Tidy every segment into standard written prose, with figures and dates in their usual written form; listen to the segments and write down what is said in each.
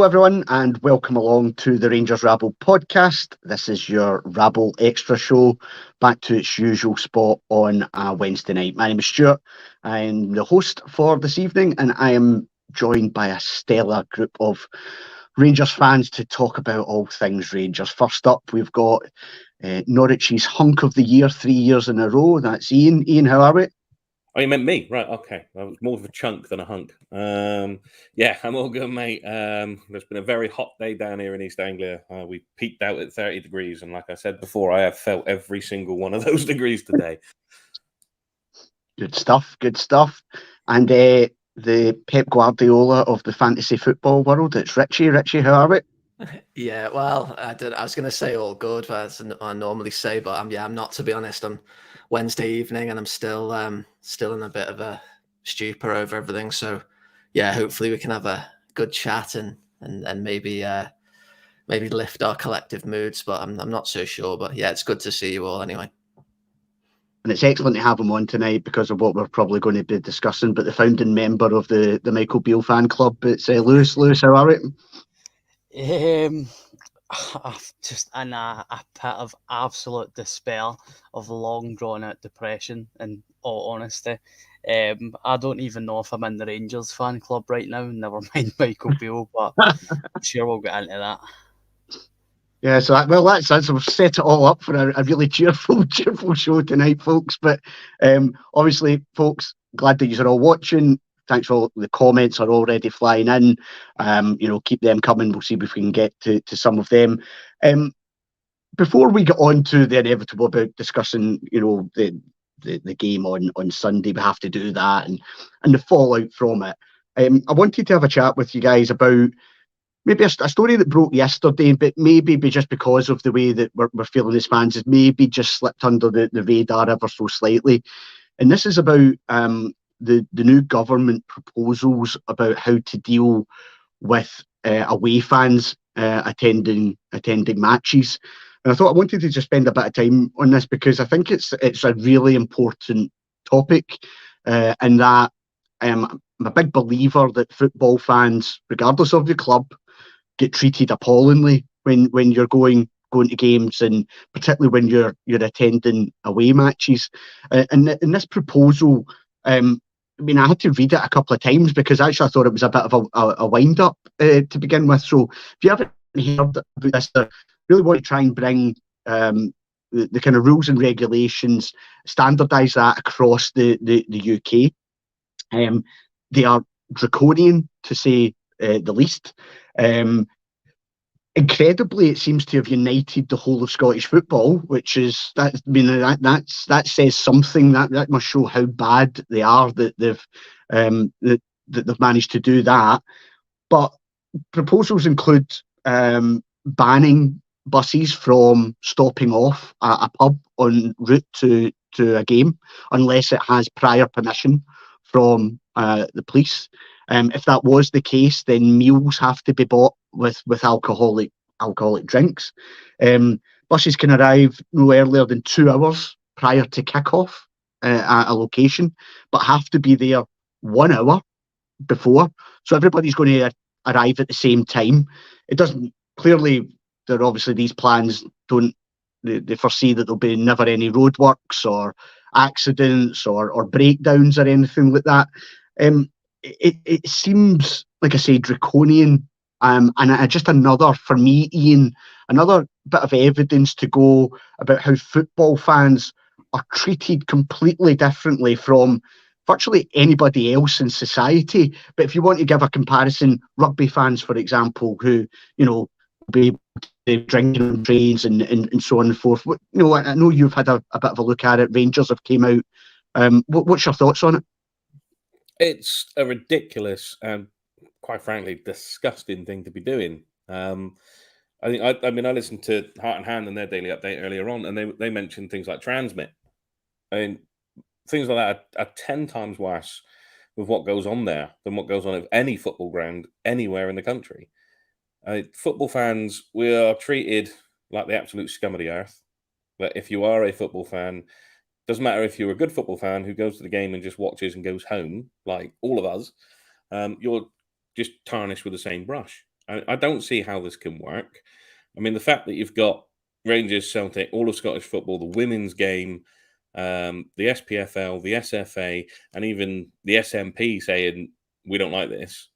Hello, everyone, and welcome along to the Rangers Rabble podcast. This is your Rabble Extra show, back to its usual spot on a Wednesday night. My name is Stuart. I'm the host for this evening, and I am joined by a stellar group of Rangers fans to talk about all things Rangers. First up, we've got Norwich's hunk of the year 3 years in a row. That's Ian. Ian, how are we? Oh, you meant me? Right, okay. That was more of a chunk than a hunk. Yeah, I'm all good, mate. There's been a very hot day down here in East Anglia. We peaked out at 30 degrees, and like I said before, I have felt every single one of those degrees today. Good stuff, good stuff. And the Pep Guardiola of the fantasy football world, it's Richie. Richie, how are we? Yeah, well, I was going to say all good, as I normally say, but I'm not, to be honest. I'm Wednesday evening, and I'm still in a bit of a stupor over everything. So, yeah, hopefully we can have a good chat and maybe lift our collective moods. But I'm not so sure. But yeah, it's good to see you all anyway. And it's excellent to have him on tonight because of what we're probably going to be discussing. But the founding member of the Michael Beale fan club, it's Lewis. Lewis, how are we? I've just in a pit of absolute despair, of long drawn out depression, in all honesty. I don't even know if I'm in the Rangers fan club right now, never mind Michael Beale, but I'm sure we'll get into that. Yeah, so that's we've set it all up for a really cheerful show tonight, folks. But obviously, folks, glad that you're all watching. Thanks for all the comments are already flying in. Keep them coming. We'll see if we can get to some of them. Before we get on to the inevitable about discussing, the game on Sunday, we have to do that and the fallout from it. I wanted to have a chat with you guys about maybe a story that broke yesterday, but maybe just because of the way that we're feeling as fans, has maybe just slipped under the radar ever so slightly. And this is about the new government proposals about how to deal with away fans attending matches. And I thought I wanted to just spend a bit of time on this because I think it's a really important topic, in that I'm a big believer that football fans, regardless of the club, get treated appallingly when you're going to games, and particularly when you're attending away matches. And this proposal, I had to read it a couple of times because actually I thought it was a bit of a wind up to begin with. So if you haven't heard about this, I really want to try and bring the kind of rules and regulations, standardise that across the UK. They are draconian, to say the least. Incredibly, it seems to have united the whole of Scottish football, which is that says something. That must show how bad they are that they've managed to do that. But proposals include banning buses from stopping off at a pub en route to a game unless it has prior permission from the police. If that was the case, then meals have to be bought with alcoholic drinks. Buses can arrive no earlier than 2 hours prior to kick-off at a location, but have to be there 1 hour before. So everybody's going to arrive at the same time. It doesn't clearly. There obviously these plans don't. They foresee that there'll be never any roadworks or accidents or breakdowns or anything like that. It seems, like I say, draconian, and just another, for me, Ian, another bit of evidence to go about how football fans are treated completely differently from virtually anybody else in society. But if you want to give a comparison, rugby fans, for example, who will be able to drinking on trains and so on and forth. I know you've had a bit of a look at it. Rangers have came out. What's your thoughts on it? It's a ridiculous and, quite frankly, disgusting thing to be doing. I listened to Heart and Hand and their daily update earlier on, and they mentioned things like transmit. I mean, things like that are 10 times worse with what goes on there than what goes on at any football ground anywhere in the country. Football fans, we are treated like the absolute scum of the earth. But if you are a football fan, doesn't matter if you're a good football fan who goes to the game and just watches and goes home, like all of us, you're just tarnished with the same brush. I don't see how this can work. I mean, the fact that you've got Rangers, Celtic, all of Scottish football, the women's game, the SPFL, the SFA, and even the SNP saying we don't like this.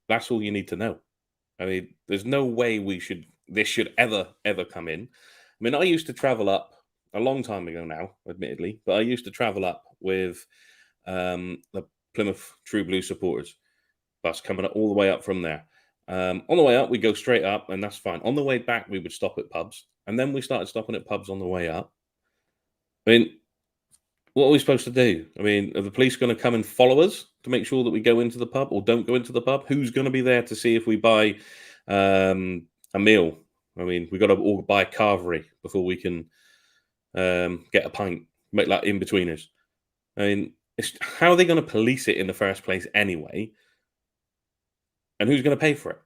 That's all you need to know. I mean, there's no way this should ever come in. I mean, I used to travel up a long time ago now, admittedly, but I used to travel up with the Plymouth True Blue supporters bus coming all the way up from there. On the way up, we go straight up, and that's fine. On the way back, we would stop at pubs, and then we started stopping at pubs on the way up. I mean, what are we supposed to do? I mean, are the police going to come and follow us to make sure that we go into the pub or don't go into the pub? Who's going to be there to see if we buy a meal? I mean, we've got to all buy carvery before we can get a pint, make that in betweeners. I mean, how are they going to police it in the first place anyway? And who's going to pay for it?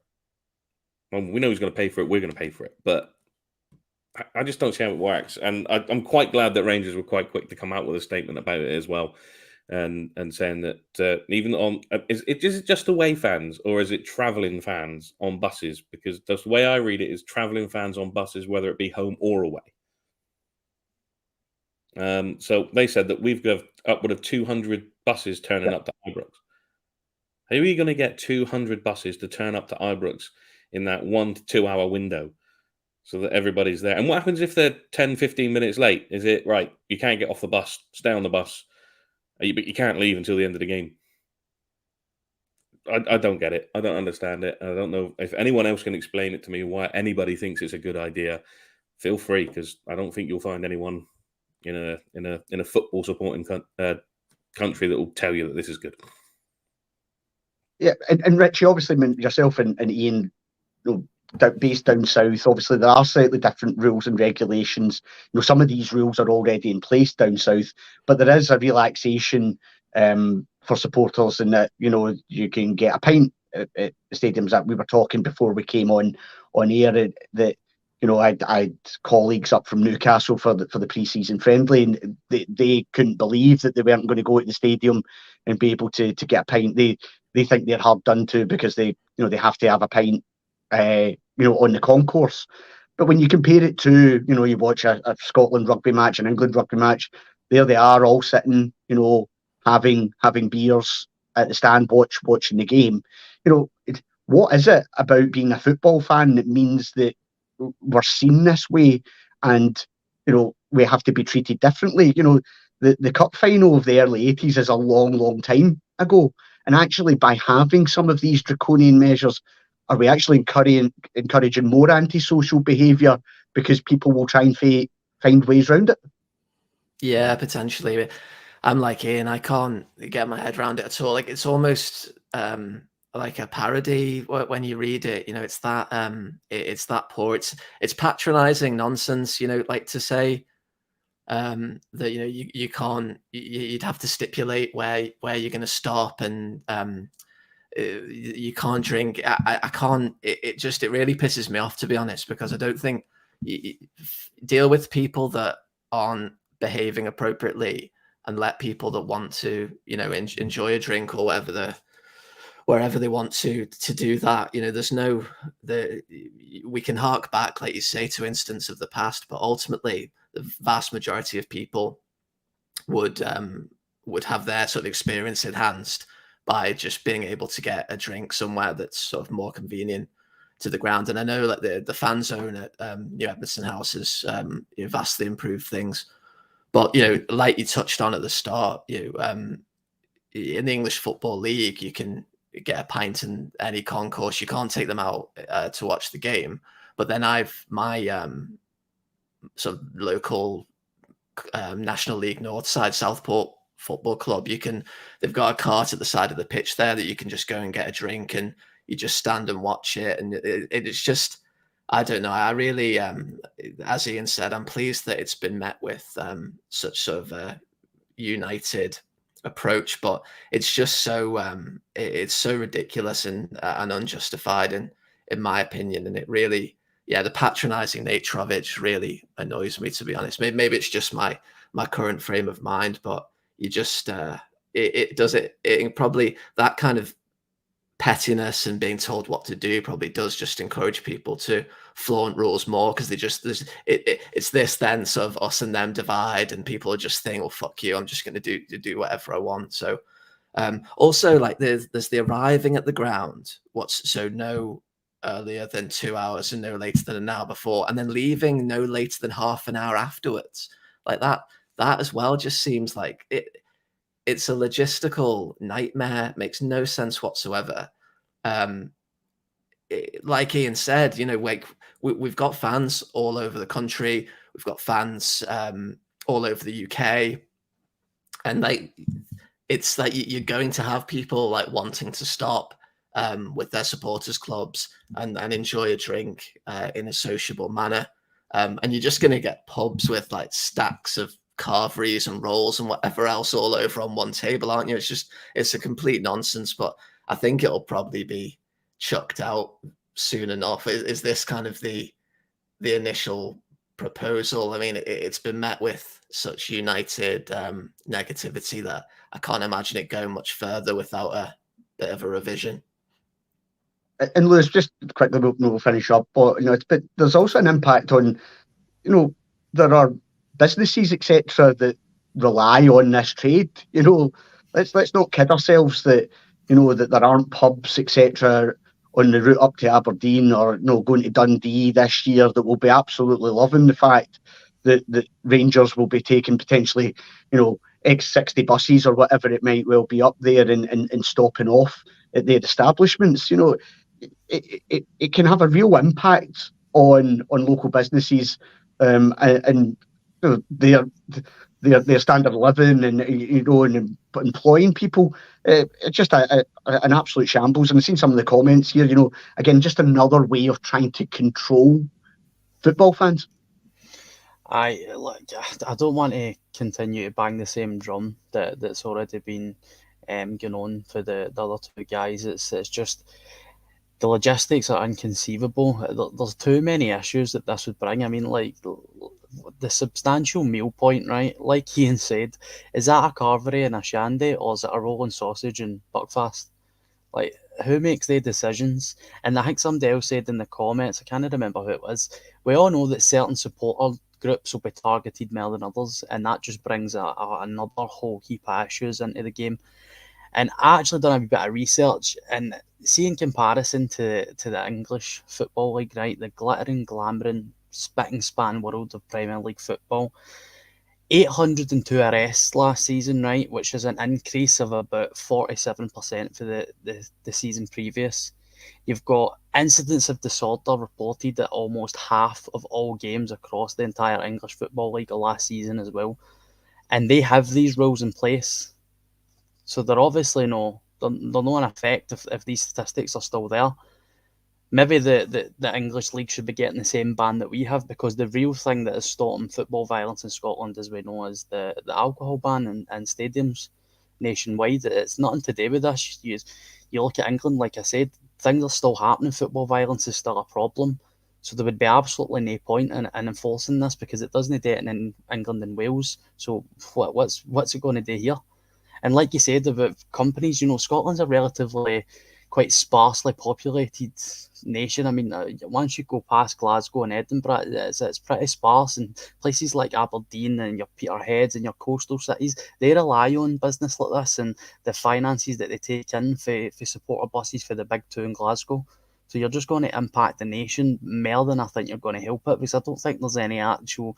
Well, we know who's going to pay for it. We're going to pay for it. But I just don't see how it works. And I'm quite glad that Rangers were quite quick to come out with a statement about it as well. And saying that even on... Is it just away fans or is it travelling fans on buses? Because that's the way I read it is travelling fans on buses, whether it be home or away. So they said that we've got upward of 200 buses turning up to Ibrox. How are you going to get 200 buses to turn up to Ibrox in that 1 to 2 hour window so that everybody's there? And what happens if they're 10, 15 minutes late? Is it, right, you can't get off the bus, stay on the bus, but you can't leave until the end of the game? I don't get it. I don't understand it. I don't know if anyone else can explain it to me why anybody thinks it's a good idea. Feel free, because I don't think you'll find anyone in a football supporting country that will tell you that this is good. Yeah, and Richie, obviously, yourself and Ian, based down south, obviously there are slightly different rules and regulations. Some of these rules are already in place down south, but there is a relaxation for supporters in that you can get a pint at the stadiums. That we were talking before we came on air that I had colleagues up from Newcastle for the pre-season friendly, and they couldn't believe that they weren't going to go to the stadium and be able to get a pint. They think they're hard done to because they have to have a pint on the concourse. But when you compare it to you watch a Scotland rugby match, an England rugby match, there they are all sitting having beers at the stand watching the game. What is it about being a football fan that means that we're seen this way and we have to be treated differently? The cup final of the early 80s is a long time ago, and actually by having some of these draconian measures, are we actually encouraging more antisocial behaviour because people will try and find ways around it? Yeah, potentially. I'm like Ian, I can't get my head around it at all. Like, it's almost like a parody when you read it. It's that it's that poor. It's patronizing nonsense. Like to say that you can't. You'd have to stipulate where you're going to stop, and you can't drink. I can't. It really pisses me off, to be honest, because I don't think you deal with people that aren't behaving appropriately and let people that want to enjoy a drink or wherever they want to do that. There's we can hark back, like you say, to instances of the past, but ultimately the vast majority of people would have their sort of experience enhanced by just being able to get a drink somewhere that's sort of more convenient to the ground. And I know that the fan zone at New Edmiston House has vastly improved things. But like you touched on at the start, in the English Football League, you can get a pint in any concourse. You can't take them out to watch the game. But then my sort of local National League Northside Southport Football Club. They've got a cart at the side of the pitch there that you can just go and get a drink, and you just stand and watch it. And it's just, I don't know. I really, as Ian said, I'm pleased that it's been met with such sort of a united approach, but it's just so it's so ridiculous and unjustified in my opinion. And it really, the patronizing nature of it really annoys me, to be honest. Maybe it's just my current frame of mind, but you just it probably, that kind of pettiness and being told what to do probably does just encourage people to flaunt rules more, because it's this then sort of us and them divide, and people are just saying, well, fuck you, I'm just going to do whatever I want. So also, like, there's the arriving at the ground, no earlier than 2 hours and no later than an hour before, and then leaving no later than half an hour afterwards. Like that as well just seems like it's a logistical nightmare. Makes no sense whatsoever. Like Ian said, we've got fans all over the country. We've got fans all over the UK, and like, it's like you're going to have people like wanting to stop with their supporters clubs and enjoy a drink in a sociable manner. And you're just going to get pubs with like stacks of carveries and rolls and whatever else all over on one table, aren't you? It's a complete nonsense, but I think it'll probably be chucked out soon enough. Is this kind of the initial proposal? I mean, it's been met with such united negativity that I can't imagine it going much further without a bit of a revision. And Lewis, just quickly, we'll finish up. But but there's also an impact on, there are businesses, etc., that rely on this trade. Let's not kid ourselves that that there aren't pubs, etc., on the route up to Aberdeen or going to Dundee this year that will be absolutely loving the fact that Rangers will be taking potentially X60 buses or whatever it might well be up there and stopping off at their establishments. It can have a real impact on local businesses and their standard of living and and employing people. It's just an absolute shambles. And I've seen some of the comments here. Again, just another way of trying to control football fans. I don't want to continue to bang the same drum that's already been going on for the other two guys. It's just the logistics are inconceivable. There's too many issues that this would bring. I mean, like the substantial meal point, right? Like Ian said, is that a carvery and a shandy, or is it a rolling sausage and Buckfast? Like, who makes the decisions? And I think somebody else said in the comments, I can't remember who it was, we all know that certain supporter groups will be targeted more than others, and that just brings another whole heap of issues into the game. And I actually done a bit of research, and see, in comparison to the English Football League, right, the glittering, glamouring, spit and span world of Premier League football, 802 arrests last season, right, which is an increase of about 47% for the season previous. You've got incidents of disorder reported at almost half of all games across the entire English Football League last season as well. And they have these rules in place. So they're obviously they're not in effect if these statistics are still there. Maybe the English League should be getting the same ban that we have, because the real thing that is stopping football violence in Scotland, as we know, is the alcohol ban in stadiums nationwide. It's nothing to do with this. You look at England, like I said, things are still happening. Football violence is still a problem. So there would be absolutely no point in enforcing this, because it doesn't do it in England and Wales. So what's it going to do here? And like you said about companies, Scotland's a relatively quite sparsely populated nation. I mean, once you go past Glasgow and Edinburgh, it's pretty sparse. And places like Aberdeen and your Peterheads and your coastal cities, they rely on business like this and the finances that they take in for supporter buses for the big two in Glasgow. So you're just going to impact the nation more than I think you're going to help it, because I don't think there's any actual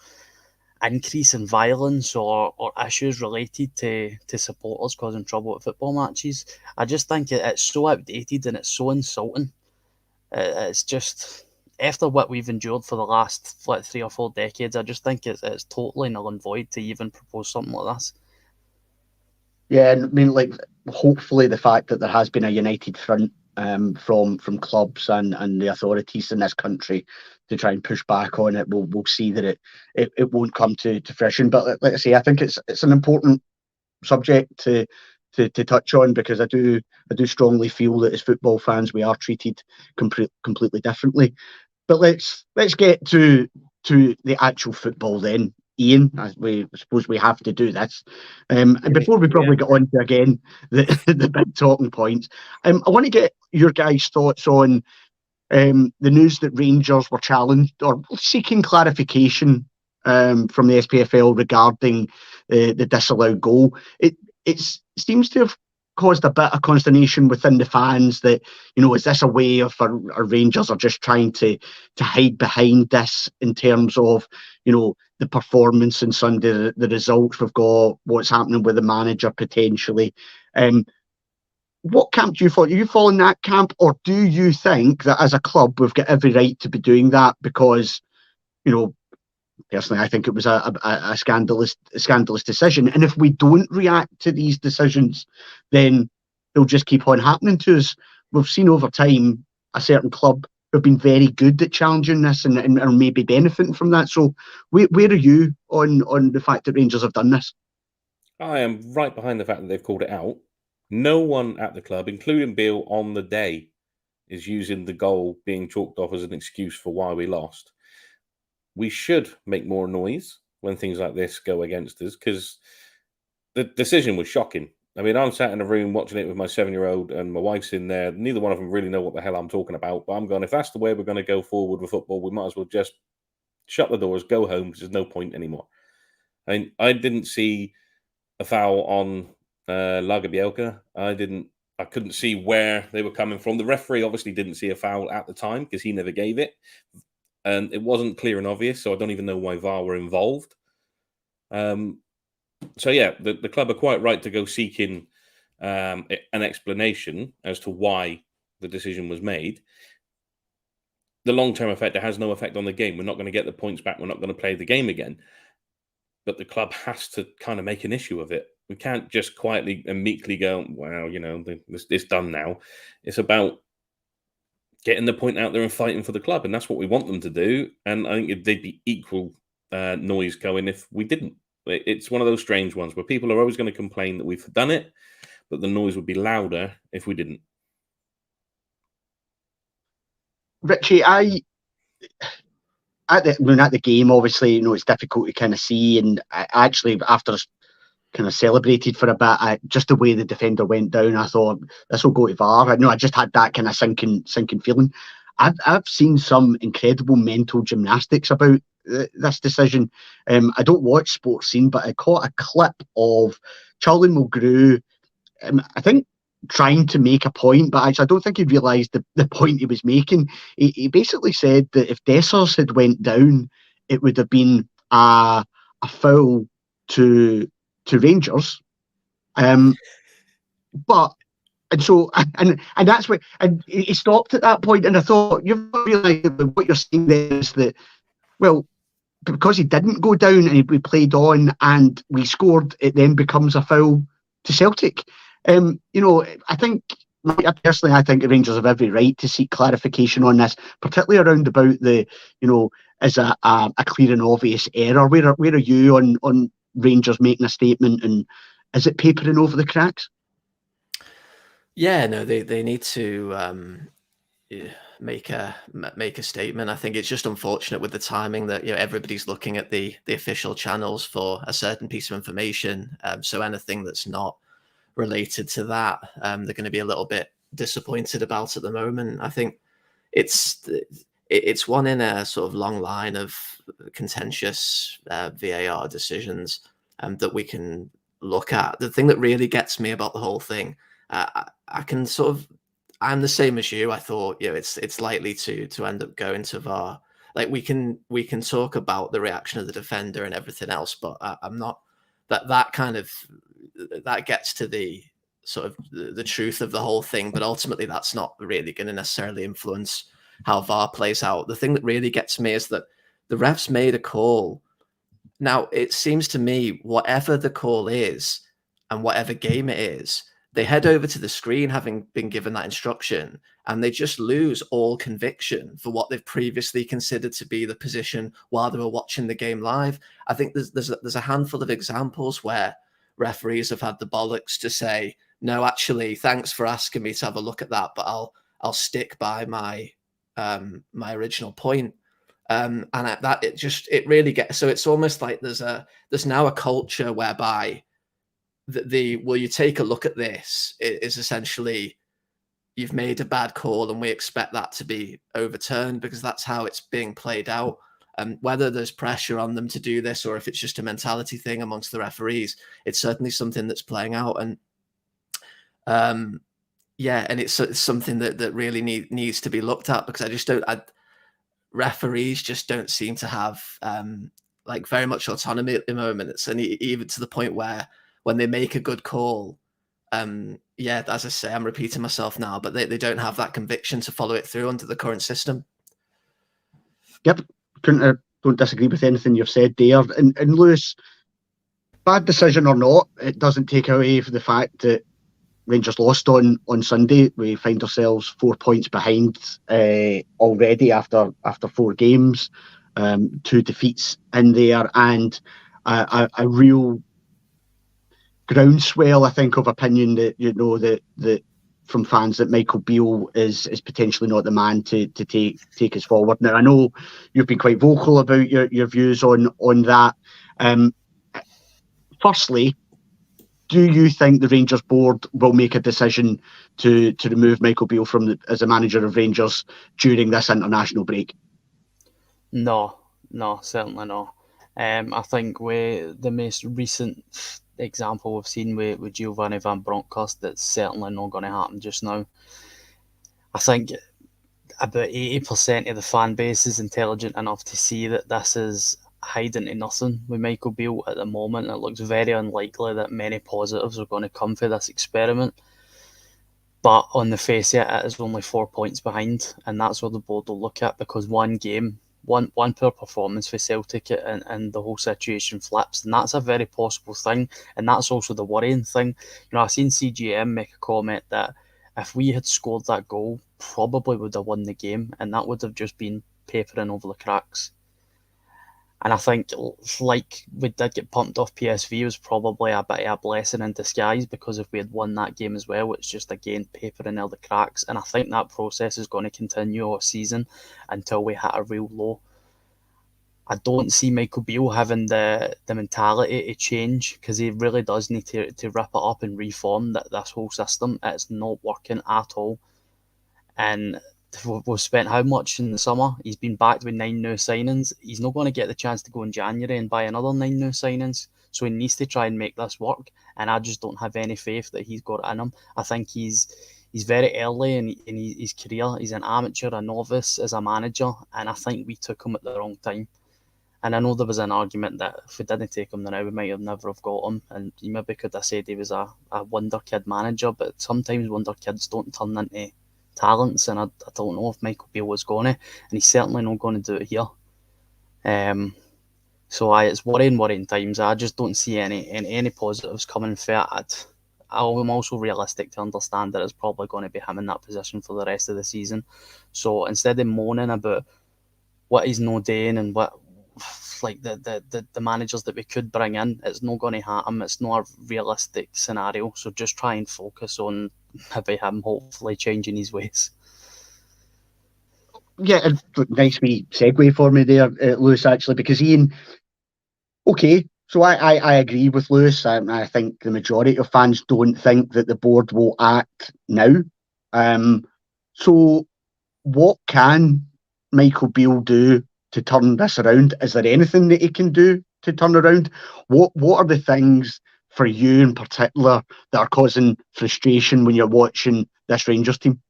increase in violence or issues related to supporters causing trouble at football matches. I just think it's so outdated and it's so insulting. It's just, after what we've endured for the last 3 or 4 decades, I just think it's totally null and void to even propose something like this. Yeah, and I mean, like, hopefully the fact that there has been a united front from clubs and the authorities in this country to try and push back on it, we'll see that it won't come to fruition. But like I say, I think it's an important subject to touch on, because I do strongly feel that as football fans we are treated completely differently. But let's get to the actual football then, Ian. I suppose we have to do this. And before we probably get on to again the big talking points, I want to get your guys' thoughts on the news that Rangers were challenged or seeking clarification from the SPFL regarding the disallowed goal. It seems to have caused a bit of consternation within the fans that, is this a way of our Rangers are just trying to hide behind this in terms of, the performance on Sunday, the results we've got, what's happening with the manager potentially. What camp do you fall? Are you fall in that camp, or do you think that as a club we've got every right to be doing that? Because, personally, I think it was a scandalous decision. And if we don't react to these decisions, then they'll just keep on happening to us. We've seen over time a certain club who've been very good at challenging this and are maybe benefiting from that. So where are you on the fact that Rangers have done this? I am right behind the fact that they've called it out. No one at the club, including Beale on the day, is using the goal being chalked off as an excuse for why we lost. We should make more noise when things like this go against us, because the decision was shocking. I mean, I'm sat in a room watching it with my 7-year-old and my wife's in there. Neither one of them really know what the hell I'm talking about. But I'm going, if that's the way we're going to go forward with football, we might as well just shut the doors, go home, because there's no point anymore. I mean, I didn't see a foul on Lager Bielka. I couldn't see where they were coming from. The referee obviously didn't see a foul at the time because he never gave it. And it wasn't clear and obvious, so I don't even know why VAR were involved. So yeah, the club are quite right to go seeking an explanation as to why the decision was made. The long-term effect, it has no effect on the game. We're not going to get the points back. We're not going to play the game again. But the club has to kind of make an issue of it. We can't just quietly and meekly go, well, it's done now. It's about getting the point out there and fighting for the club. And that's what we want them to do. And I think they'd be equal noise going if we didn't. It's one of those strange ones where people are always going to complain that we've done it, but the noise would be louder if we didn't. Richie, at the game, obviously, it's difficult to kind of see, and I actually, after kind of celebrated for a bit, just the way the defender went down, I thought this will go to VAR. I just had that kind of sinking feeling. I've seen some incredible mental gymnastics about this decision. I don't watch Sports Scene, but I caught a clip of Charlie Mulgrew, I think, trying to make a point, but actually I don't think he realised the point he was making. He basically said that if Dessers had went down, it would have been a foul to Rangers. But and so and that's what, and he stopped at that point, and I thought, you've realised that what you're saying there is that, well, because he didn't go down and we played on and we scored, it then becomes a foul to Celtic. I think, personally, I think the Rangers have every right to seek clarification on this, particularly around about the, is a clear and obvious error. Where are you on Rangers making a statement, and is it papering over the cracks? Yeah, no, they need to make a statement. I think it's just unfortunate with the timing that everybody's looking at the official channels for a certain piece of information. So anything that's not related to that, they're going to be a little bit disappointed about at the moment. I think it's one in a sort of long line of contentious VAR decisions that we can look at. The thing that really gets me about the whole thing, I'm the same as you. I thought, it's likely to end up going to VAR. Like we can talk about the reaction of the defender and everything else, but I'm not that gets to the sort of the truth of the whole thing. But ultimately, that's not really going to necessarily influence how VAR plays out. The thing that really gets me is that the refs made a call. Now, it seems to me, whatever the call is and whatever game it is, they head over to the screen having been given that instruction, and they just lose all conviction for what they've previously considered to be the position while they were watching the game live. I think there's a handful of examples where referees have had the bollocks to say, no, actually, thanks for asking me to have a look at that, but I'll stick by my my original point. And it really gets, so it's almost like there's now a culture whereby will you take a look at this is essentially you've made a bad call and we expect that to be overturned because that's how it's being played out. Whether there's pressure on them to do this or if it's just a mentality thing amongst the referees, it's certainly something that's playing out. And and it's something that really needs to be looked at, because referees just don't seem to have like very much autonomy at the moment. And even to the point where when they make a good call, as I say, I'm repeating myself now, but they don't have that conviction to follow it through under the current system. Yep, don't disagree with anything you've said there. And Lewis, bad decision or not, it doesn't take away from the fact that Rangers lost on Sunday. We find ourselves 4 points behind already after 4 games, 2 defeats in there, and a real groundswell, I think, of opinion that from fans that Michael Beale is potentially not the man to take us forward. Now, I know you've been quite vocal about your views on that. Firstly, do you think the Rangers board will make a decision to remove Michael Beale as a manager of Rangers during this international break? No, certainly not. I think the most recent example we've seen with Giovanni Van Bronckhorst, that's certainly not going to happen just now. I think about 80% of the fan base is intelligent enough to see that this is hiding to nothing with Michael Beale at the moment. It looks very unlikely that many positives are going to come for this experiment. But on the face of it is only 4 points behind, and that's what the board will look at, because one game, one poor performance for Celtic and the whole situation flips, and that's a very possible thing, and that's also the worrying thing. I've seen CGM make a comment that if we had scored that goal, probably would have won the game, and that would have just been papering over the cracks. And I think, like we did get pumped off PSV, was probably a bit of a blessing in disguise, because if we had won that game as well, it's just again papering all the cracks. And I think that process is going to continue all season until we hit a real low. I don't see Michael Beale having the mentality to change, because he really does need to rip it up and reform this whole system. It's not working at all. And we've spent how much in the summer? He's been backed with 9 new signings. He's not going to get the chance to go in January and buy another 9 new signings. So he needs to try and make this work. And I just don't have any faith that he's got it in him. I think he's very early in his career. He's an amateur, a novice as a manager. And I think we took him at the wrong time. And I know there was an argument that if we didn't take him now, we might have never have got him. And you maybe could have said he was a wonder kid manager. But sometimes wonder kids don't turn into talents, and I don't know if Michael Beale was going to, and he's certainly not going to do it here. So it's worrying times. I just don't see any positives coming for it. I'm also realistic to understand that it's probably going to be him in that position for the rest of the season. So instead of moaning about what he's not doing and what like the managers that we could bring in, it's not going to happen. It's not a realistic scenario. So just try and focus on maybe him hopefully changing his ways. Yeah, nice wee segue for me there, Lewis, actually, because Ian, okay, so I agree with Lewis. I think the majority of fans don't think that the board will act now. So what can Michael Beale do to turn this around? Is there anything that he can do to turn around? What are the things for you in particular that are causing frustration when you're watching this Rangers team?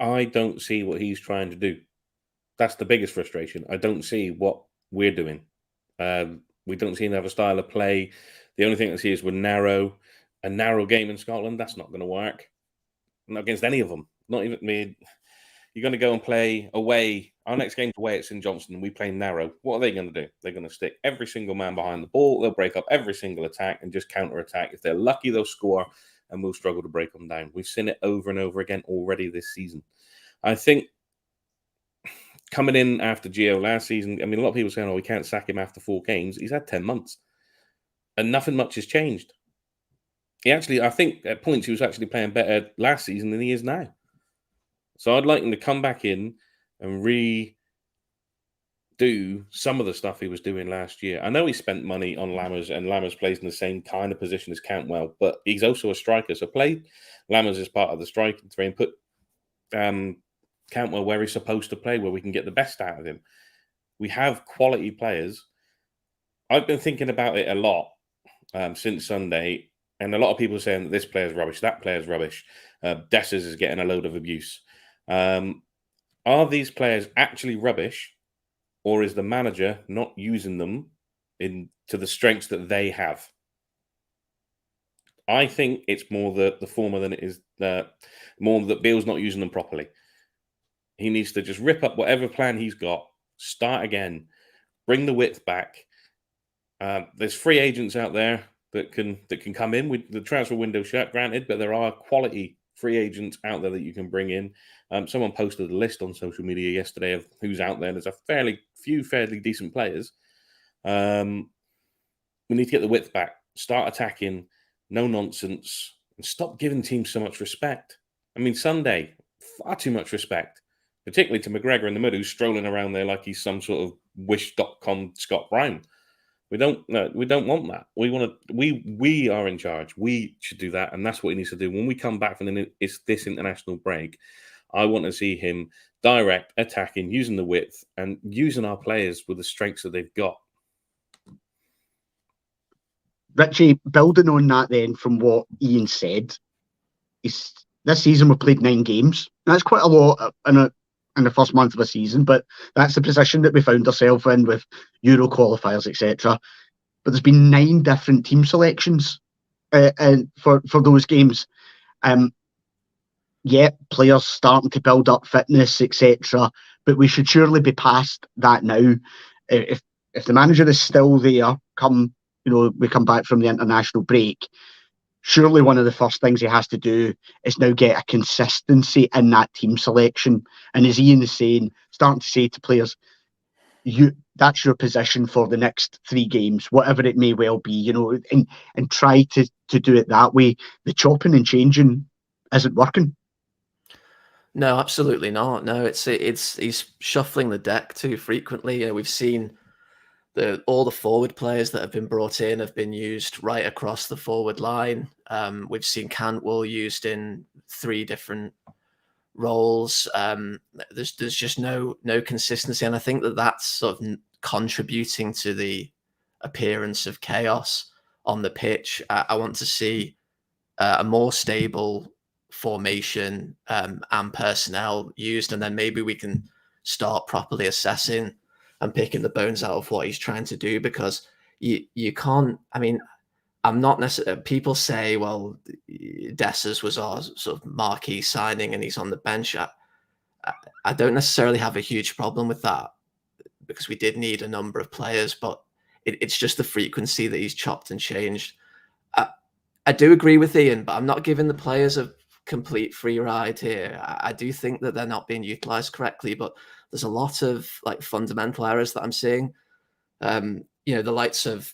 I don't see what he's trying to do. That's the biggest frustration. I don't see what we're doing. We don't see another style of play. The only thing I see is a narrow game in Scotland. That's not going to work. Not against any of them. Not even me. You're going to go and play away. Our next game's away at St Johnstone, and we play narrow. What are they going to do? They're going to stick every single man behind the ball. They'll break up every single attack and just counter-attack. If they're lucky, they'll score, and we'll struggle to break them down. We've seen it over and over again already this season. I think coming in after Gio last season, I mean, a lot of people saying, we can't sack him after 4 games. He's had 10 months, and nothing much has changed. I think at points he was actually playing better last season than he is now. So I'd like him to come back in and redo do some of the stuff he was doing last year. I know he spent money on Lammers, and Lammers plays in the same kind of position as Cantwell, but he's also a striker. So play Lammers as part of the striking three and put Cantwell where he's supposed to play, where we can get the best out of him. We have quality players. I've been thinking about it a lot since Sunday, and a lot of people are saying that this player's rubbish, that player's rubbish. Dessers is getting a load of abuse. Are these players actually rubbish, or is the manager not using them to the strengths that they have? I think it's more the former than it is more that Beale's not using them properly. He needs to just rip up whatever plan he's got, start again, bring the width back. There's free agents out there that can come in with the transfer window shut, granted, but there are quality free agents out there that you can bring in. Someone posted a list on social media yesterday of who's out there. There's a fairly decent players. We need to get the width back, start attacking, no nonsense, and stop giving teams so much respect. I mean, Sunday, far too much respect, particularly to McGregor in the middle, who's strolling around there like he's some sort of Wish.com Scott Brown. We don't want that. We are in charge. We should do that, and that's what he needs to do. When we come back from this international break, I want to see him direct, attacking, using the width, and using our players with the strengths that they've got. Richie, building on that then from what Ian said, this season we played 9 games. That's quite a lot in the first month of a season, but that's the position that we found ourselves in with Euro qualifiers, etc. But there's been 9 different team selections for those games. Players starting to build up fitness, etc. But we should surely be past that now. If the manager is still there, we come back from the international break, surely one of the first things he has to do is now get a consistency in that team selection. And as Ian is saying, starting to say to players, that's your position for the next 3 games, whatever it may well be, and try to do it that way. The chopping and changing isn't working. No, absolutely not. No, he's shuffling the deck too frequently. We've seen all the forward players that have been brought in have been used right across the forward line. We've seen Cantwell used in 3 different roles. There's just no consistency, and I think that's sort of contributing to the appearance of chaos on the pitch. I want to see a more stable formation and personnel used, and then maybe we can start properly assessing and picking the bones out of what he's trying to do, because you can't. I mean, I'm not necessarily. People say, well, Dessers was our sort of marquee signing and he's on the bench. I don't necessarily have a huge problem with that, because we did need a number of players, but it's just the frequency that he's chopped and changed. I do agree with Ian, but I'm not giving the players a complete free ride here. I do think that they're not being utilised correctly, but there's a lot of fundamental errors that I'm seeing. The likes of,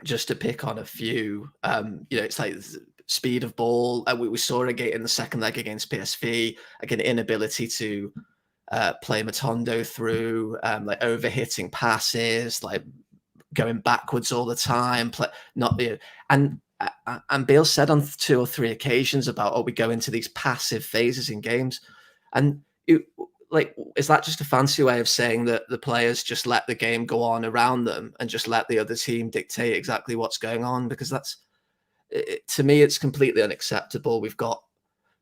just to pick on a few, it's like speed of ball. We saw it in the second leg against PSV, an inability to play Matondo through, overhitting passes, going backwards all the time. And Beale said on 2 or 3 occasions about, we go into these passive phases in games, and is that just a fancy way of saying that the players just let the game go on around them and just let the other team dictate exactly what's going on? Because to me, it's completely unacceptable. We've got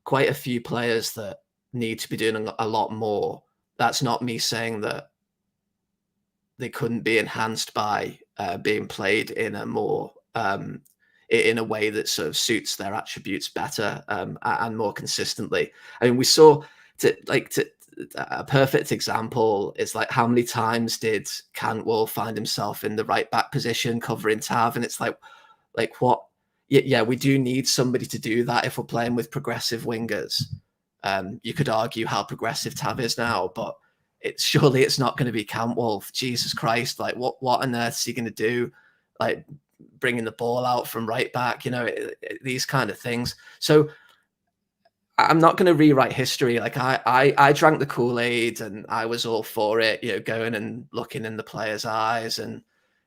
quite a few players that need to be doing a lot more. That's not me saying that they couldn't be enhanced by being played in a more in a way that sort of suits their attributes better and more consistently. I mean, we saw a perfect example is how many times did Cantwell find himself in the right back position covering Tav, and it's like what? Yeah, we do need somebody to do that if we're playing with progressive wingers. You could argue how progressive Tav is now, but surely it's not going to be Cantwell. Jesus Christ! What on earth is he going to do? Bringing the ball out from right back, these kind of things. So I'm not going to rewrite history. Like I drank the Kool-Aid and I was all for it, you know, going and looking in the players' eyes and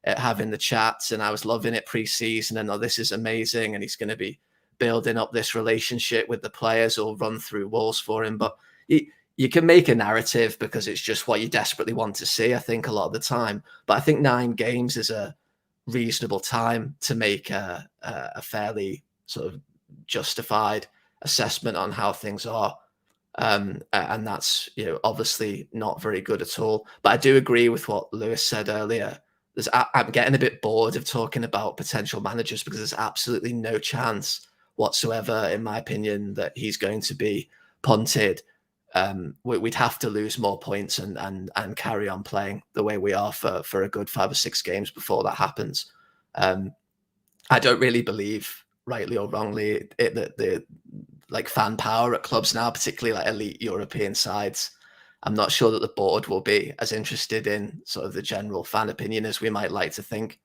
having the chats, and I was loving it pre-season. And oh, this is amazing, and he's going to be building up this relationship with the players or run through walls for him. But you can make a narrative because it's just what you desperately want to see, I think, a lot of the time. But I think 9 games is a reasonable time to make a fairly sort of justified assessment on how things are. And that's, you know, obviously not very good at all. But I do agree with what Lewis said earlier. I'm getting a bit bored of talking about potential managers because there's absolutely no chance whatsoever, in my opinion, that he's going to be punted. We'd have to lose more points and carry on playing the way we are for a good 5 or 6 games before that happens. I don't really believe, rightly or wrongly, that the like fan power at clubs now, particularly like elite European sides, I'm not sure that the board will be as interested in sort of the general fan opinion as we might like to think.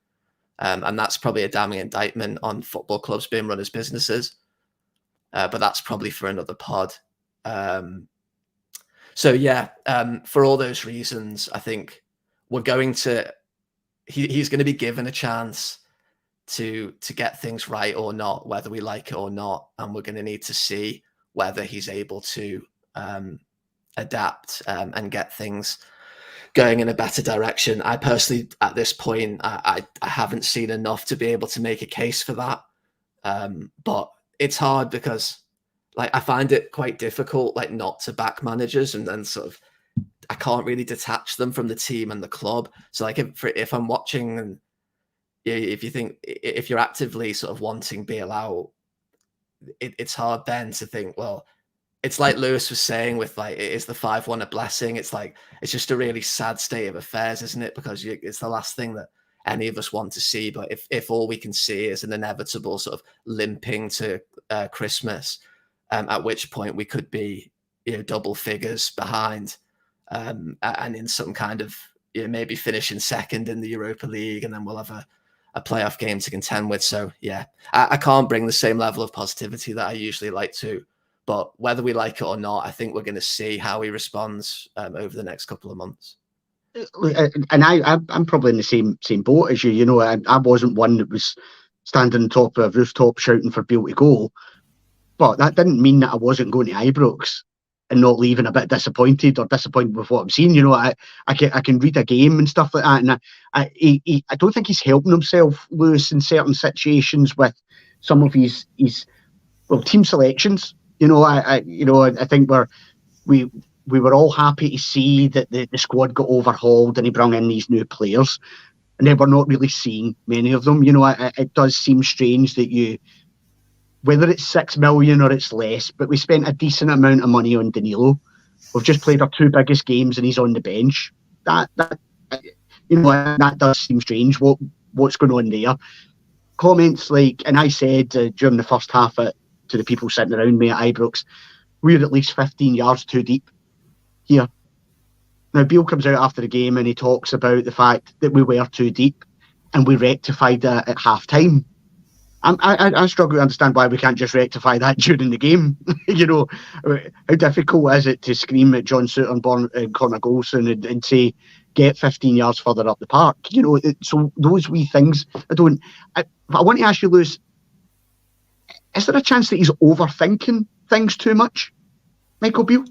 And that's probably a damning indictment on football clubs being run as businesses. But that's probably for another pod. So yeah, for all those reasons, I think we're going to, he's going to be given a chance to get things right or not, whether we like it or not. And we're going to need to see whether he's able to adapt and get things going in a better direction. I personally, at this point, I haven't seen enough to be able to make a case for that. But it's hard because like I find it quite difficult, like not to back managers, and then sort of I can't really detach them from the team and the club. So like if I'm watching, and if you're actively sort of wanting Beale out, it's hard then to think, well, it's like Lewis was saying with like, is the 5-1 a blessing? It's like, it's just a really sad state of affairs, isn't it? Because it's the last thing that any of us want to see. But if all we can see is an inevitable sort of limping to Christmas, at which point we could be, you know, double figures behind, and in some kind of, you know, maybe finishing second in the Europa League, and then we'll have a playoff game to contend with. So yeah, I can't bring the same level of positivity that I usually like to. But whether we like it or not, I think we're going to see how he responds over the next couple of months. And I'm probably in the same boat as you. You know, I wasn't one that was standing on top of a rooftop shouting for Beale to go, but that didn't mean that I wasn't going to Ibrox and not leaving a bit disappointed with what I'm seeing. You know, I can read a game and stuff like that, and I don't think he's helping himself, Lewis, in certain situations with some of his team selections. You know, I think we were all happy to see that the squad got overhauled and he brought in these new players, and then we're not really seeing many of them. You know, it does seem strange that whether it's 6 million or it's less, but we spent a decent amount of money on Danilo. We've just played our 2 biggest games and he's on the bench. That does seem strange. What's going on there? Comments like, and I said during the first half to the people sitting around me at Ibrox, we're at least 15 yards too deep here. Now, Beale comes out after the game and he talks about the fact that we were too deep and we rectified that at half-time. I struggle to understand why we can't just rectify that during the game. You know, how difficult is it to scream at John Southerborn and Connor Golson and say, get 15 yards further up the park? You know, so those wee things, I want to ask you, Lewis, is there a chance that he's overthinking things too much, Michael Beale?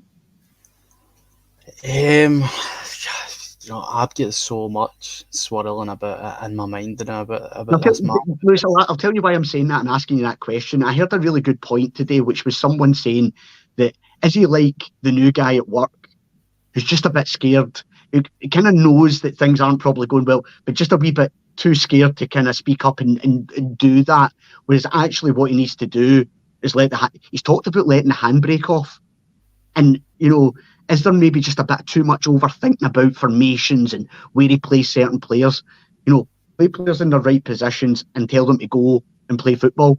You know, I've got so much swirling about it in my mind now about this match. Lewis, I'll tell you why I'm saying that and asking you that question. I heard a really good point today, which was someone saying that, is he like the new guy at work who's just a bit scared? He kind of knows that things aren't probably going well, but just a wee bit too scared to kind of speak up and do that. Whereas actually what he needs to do is he's talked about letting the handbrake off. And, you know, is there maybe just a bit too much overthinking about formations and where he plays certain players? You know, play players in the right positions and tell them to go and play football.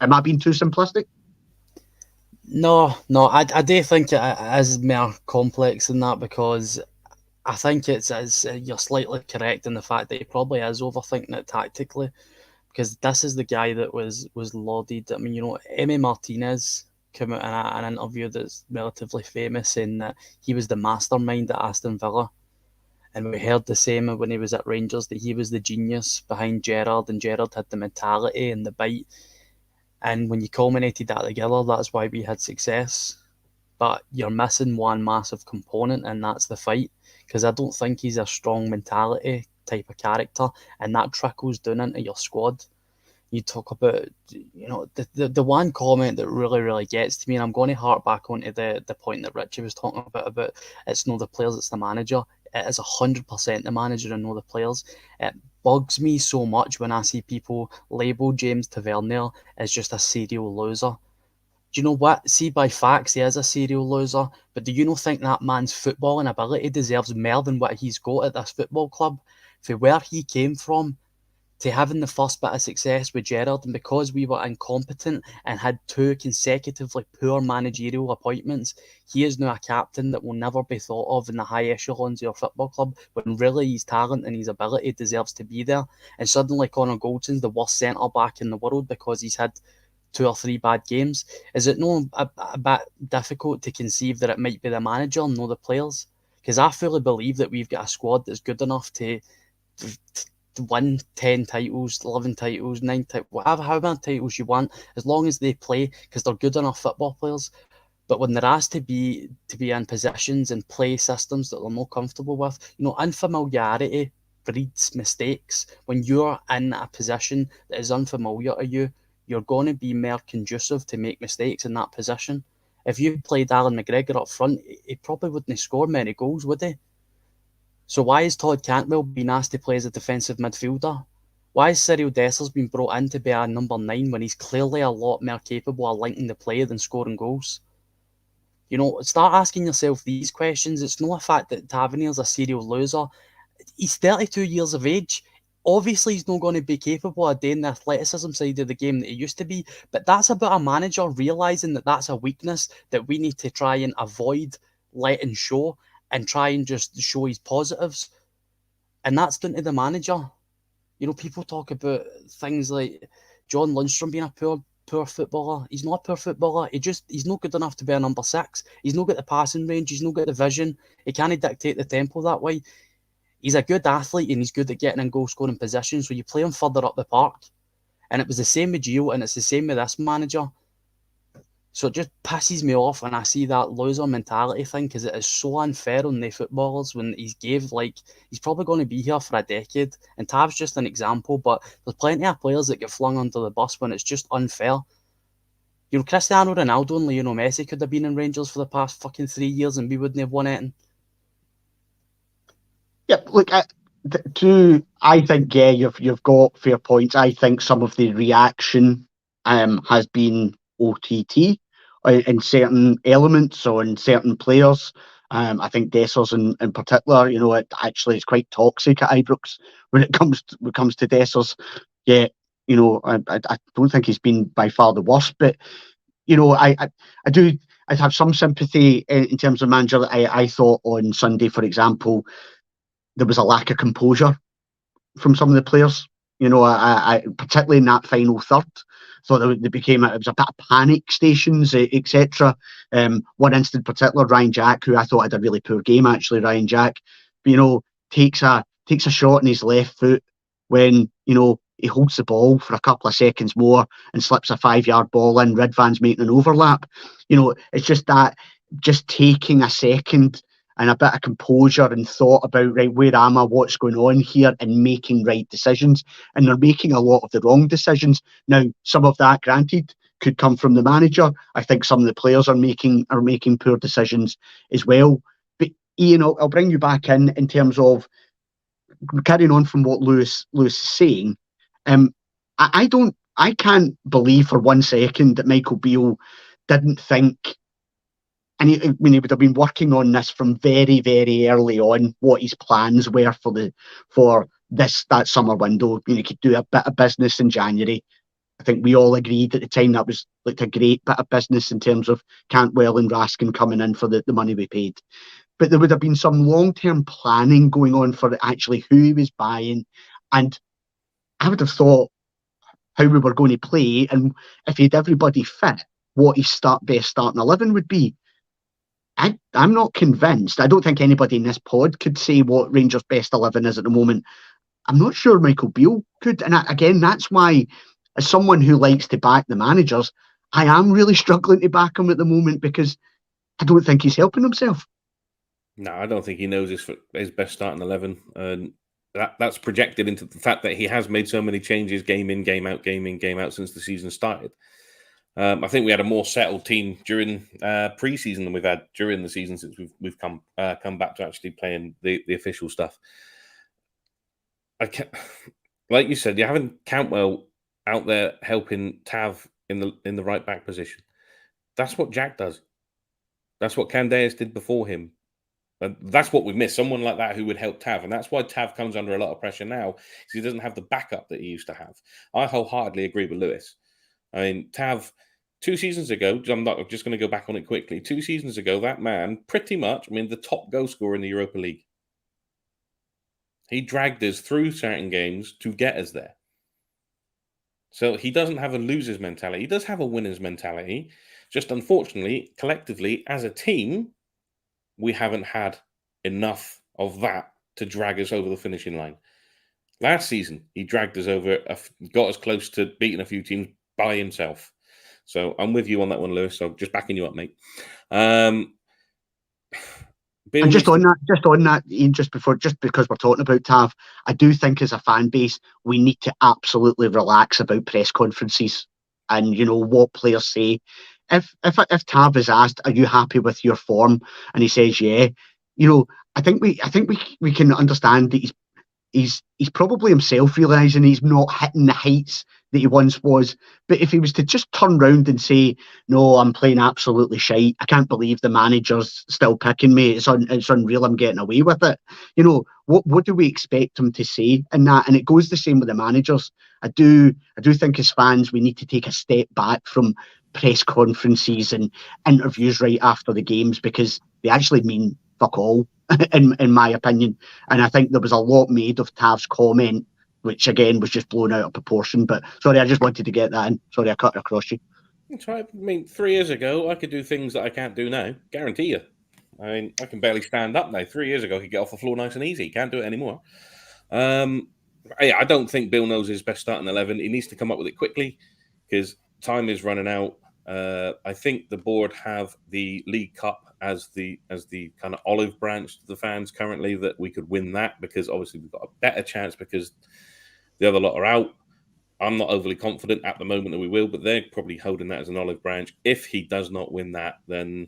Am I being too simplistic? No, I do think it is more complex than that, because I think you're slightly correct in the fact that he probably is overthinking it tactically, because this is the guy that was lauded. I mean, you know, Emi Martinez come out in an interview that's relatively famous, saying that he was the mastermind at Aston Villa. And we heard the same when he was at Rangers, that he was the genius behind Gerrard, and Gerrard had the mentality and the bite. And when you culminated that together, that's why we had success. But you're missing one massive component, and that's the fight. Because I don't think he's a strong mentality type of character, and that trickles down into your squad. You talk about, the one comment that really gets to me, and I'm going to hark back onto the point that Richie was talking about it's not the players, it's the manager. It is 100% the manager and not the players. It bugs me so much when I see people label James Tavernier as just a serial loser. Do you know what? See, by facts, he is a serial loser, but do you not think that man's footballing ability deserves more than what he's got at this football club? For where he came from, to having the first bit of success with Gerrard, and because we were incompetent and had 2 consecutively poor managerial appointments, he is now a captain that will never be thought of in the high echelons of your football club, when really his talent and his ability deserves to be there. And suddenly Connor Goldson's the worst centre-back in the world because he's had 2 or 3 bad games. Is it not a bit difficult to conceive that it might be the manager and not the players? Because I fully believe that we've got a squad that's good enough to win 10 titles, 11 titles, 9 titles, whatever, how many titles you want, as long as they play, because they're good enough football players. But when they're asked to be in positions and play systems that they're not comfortable with, unfamiliarity breeds mistakes. When you're in a position that is unfamiliar to you, you're going to be more conducive to make mistakes in that position. If you played Alan McGregor up front, he probably wouldn't score many goals, would he? So why is Todd Cantwell being asked to play as a defensive midfielder? Why has Cyril Dessers been brought in to be a number 9 when he's clearly a lot more capable of linking the play than scoring goals? Start asking yourself these questions. It's not a fact that Tavernier's a serial loser. He's 32 years of age. Obviously, he's not going to be capable of doing the athleticism side of the game that he used to be, but that's about a manager realising that that's a weakness that we need to try and avoid letting show, and try and just show his positives. And that's down to the manager. People talk about things like John Lundstrom being a poor footballer. He's not a poor footballer. He's not good enough to be a number 6. He's not got the passing range. He's not got the vision. He can't dictate the tempo that way. He's a good athlete, and he's good at getting in goal-scoring positions, so you play him further up the park. And it was the same with Beale, and it's the same with this manager. So it just pisses me off when I see that loser mentality thing, because it is so unfair on the footballers when he's probably going to be here for a decade. And Tav's just an example, but there's plenty of players that get flung under the bus when it's just unfair. Cristiano Ronaldo and Lionel Messi could have been in Rangers for the past fucking 3 years and we wouldn't have won anything. Yeah, look, I think, yeah, you've got fair points. I think some of the reaction has been OTT in certain elements or in certain players. I think Dessers in particular, it's quite toxic at Ibrox when it comes to Dessers. Yeah, I don't think he's been by far the worst, but I'd have some sympathy in terms of manager. I thought on Sunday, for example, there was a lack of composure from some of the players. I particularly in that final third, thought it was a bit of panic stations, etc. One instance in particular, Ryan Jack, who I thought had a really poor game actually. Ryan Jack, but takes a shot in his left foot when he holds the ball for a couple of seconds more and slips a 5-yard ball in. Ridvan's making an overlap. It's just taking a second and a bit of composure and thought about, right, where am I, what's going on here, and making right decisions. And they're making a lot of the wrong decisions. Now, some of that, granted, could come from the manager. I think some of the players are making poor decisions as well. But Ian, I'll bring you back in terms of carrying on from what Lewis is saying. I can't believe for 1 second that Michael Beale didn't think. And he would have been working on this from very, very early on, what his plans were for that summer window. He could do a bit of business in January. I think we all agreed at the time that was like a great bit of business in terms of Cantwell and Raskin coming in for the money we paid. But there would have been some long-term planning going on for actually who he was buying. And I would have thought how we were going to play, and if he had everybody fit, what his best starting 11 would be. I'm not convinced. I don't think anybody in this pod could say what Rangers' best 11 is at the moment. I'm not sure Michael Beale could. And again, that's why, as someone who likes to back the managers, I am really struggling to back him at the moment because I don't think he's helping himself. No, I don't think he knows his best starting 11. And that's projected into the fact that he has made so many changes game in, game out, since the season started. I think we had a more settled team during pre-season than we've had during the season since we've come back to actually playing the official stuff. Like you said, you're having Cantwell out there helping Tav in the right back position. That's what Jack does. That's what Candeas did before him. And that's what we miss. Someone like that who would help Tav. And that's why Tav comes under a lot of pressure now, because he doesn't have the backup that he used to have. I wholeheartedly agree with Lewis. I mean, Tav, 2 seasons ago, I'm just going to go back on it quickly. 2 seasons ago, that man, pretty much, the top goal scorer in the Europa League. He dragged us through certain games to get us there. So he doesn't have a loser's mentality. He does have a winner's mentality. Just unfortunately, collectively, as a team, we haven't had enough of that to drag us over the finishing line. Last season, he dragged us over, got us close to beating a few teams by himself. So I'm with you on that one, Lewis. So just backing you up, mate. And just on that, Ian, just because we're talking about Tav, I do think as a fan base, we need to absolutely relax about press conferences and, what players say. If Tav is asked, "Are you happy with your form?" and he says, "Yeah," I think we can understand that he's probably himself realising he's not hitting the heights that he once was. But if he was to just turn round and say, "No, I'm playing absolutely shite. I can't believe the manager's still picking me. It's unreal. I'm getting away with it." What do we expect him to say in that? And it goes the same with the managers. I do think as fans we need to take a step back from press conferences and interviews right after the games, because they actually mean fuck all in my opinion. And I think there was a lot made of Tav's comment, which again was just blown out of proportion. But sorry, I just wanted to get that in. Sorry, I cut across you. That's right. 3 years ago, I could do things that I can't do now. Guarantee you. I can barely stand up now. 3 years ago, I could get off the floor nice and easy. Can't do it anymore. I don't think Bill knows his best starting 11. He needs to come up with it quickly because time is running out. I think the board have the League Cup as the kind of olive branch to the fans currently, that we could win that because obviously we've got a better chance because the other lot are out. I'm not overly confident at the moment that we will, but they're probably holding that as an olive branch. If he does not win that, then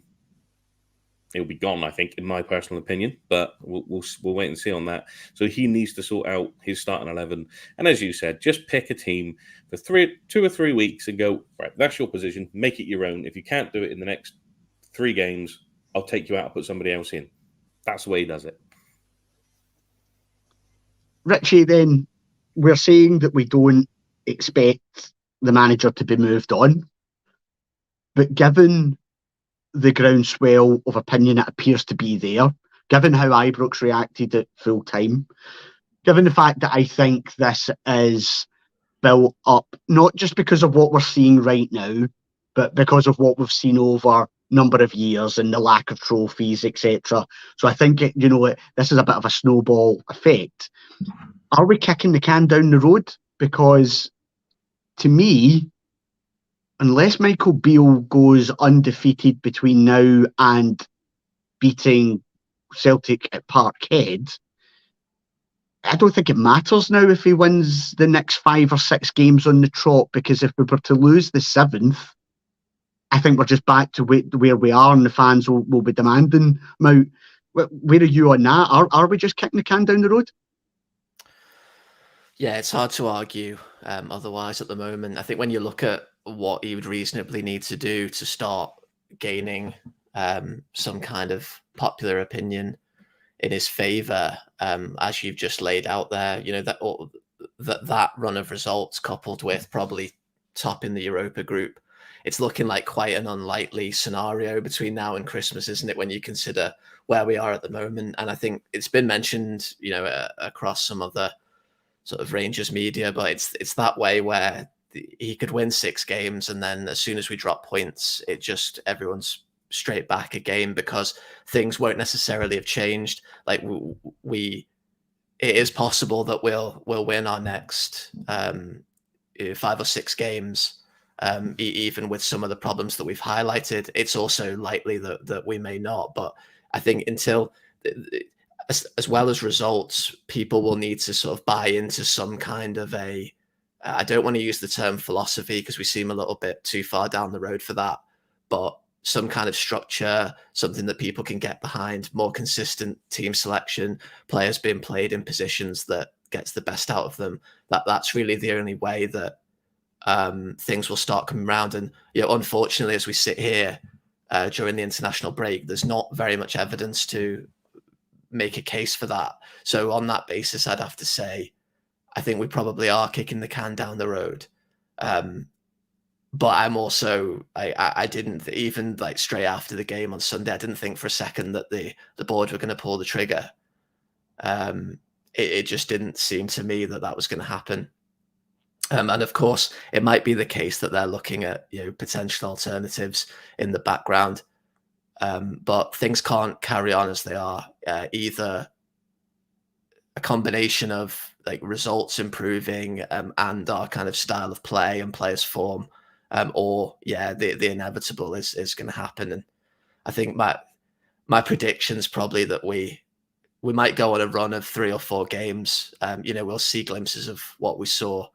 he'll be gone, I think, in my personal opinion. But we'll wait and see on that. So he needs to sort out his starting 11. And as you said, just pick a team for 2 or 3 weeks and go, right, that's your position. Make it your own. If you can't do it in the next 3 games, I'll take you out and put somebody else in. That's the way he does it. Richie, then, we're saying that we don't expect the manager to be moved on. But given the groundswell of opinion that appears to be there, given how Ibrox reacted at full time, given the fact that I think this is built up, not just because of what we're seeing right now, but because of what we've seen over a number of years and the lack of trophies, etc. So I think, this is a bit of a snowball effect. Are we kicking the can down the road? Because to me, unless Michael Beale goes undefeated between now and beating Celtic at Parkhead, I don't think it matters now if he wins the next 5 or 6 games on the trot, because if we were to lose the 7th, I think we're just back to where we are, and the fans will be demanding him out. Where are you on that? Are we just kicking the can down the road? Yeah, it's hard to argue otherwise at the moment. I think when you look at what he would reasonably need to do to start gaining some kind of popular opinion in his favour, as you've just laid out there, that run of results coupled with probably top in the Europa group, it's looking like quite an unlikely scenario between now and Christmas, isn't it, when you consider where we are at the moment? And I think it's been mentioned, across some of the sort of Rangers media, but it's that way where he could win 6 games, and then as soon as we drop points, everyone's straight back a game, because things won't necessarily have changed. Like it is possible that we'll win our next 5 or 6 games, even with some of the problems that we've highlighted. It's also likely that we may not. But I think until, as well as results, people will need to sort of buy into some kind of I don't want to use the term philosophy because we seem a little bit too far down the road for that, but some kind of structure, something that people can get behind, more consistent team selection, players being played in positions that gets the best out of them. That's really the only way that things will start coming around. And unfortunately, as we sit here during the international break, there's not very much evidence to make a case for that. So on that basis, I'd have to say, I think we probably are kicking the can down the road. But I'm also, I didn't, even like straight after the game on Sunday, I didn't think for a second that the board were going to pull the trigger. It just didn't seem to me that was going to happen. And of course, it might be the case that they're looking at potential alternatives in the background. But things can't carry on as they are. Either a combination of like results improving and our kind of style of play and players' form, or the inevitable is going to happen. And I think my prediction is probably that we might go on a run of 3 or 4 games. We'll see glimpses of what we saw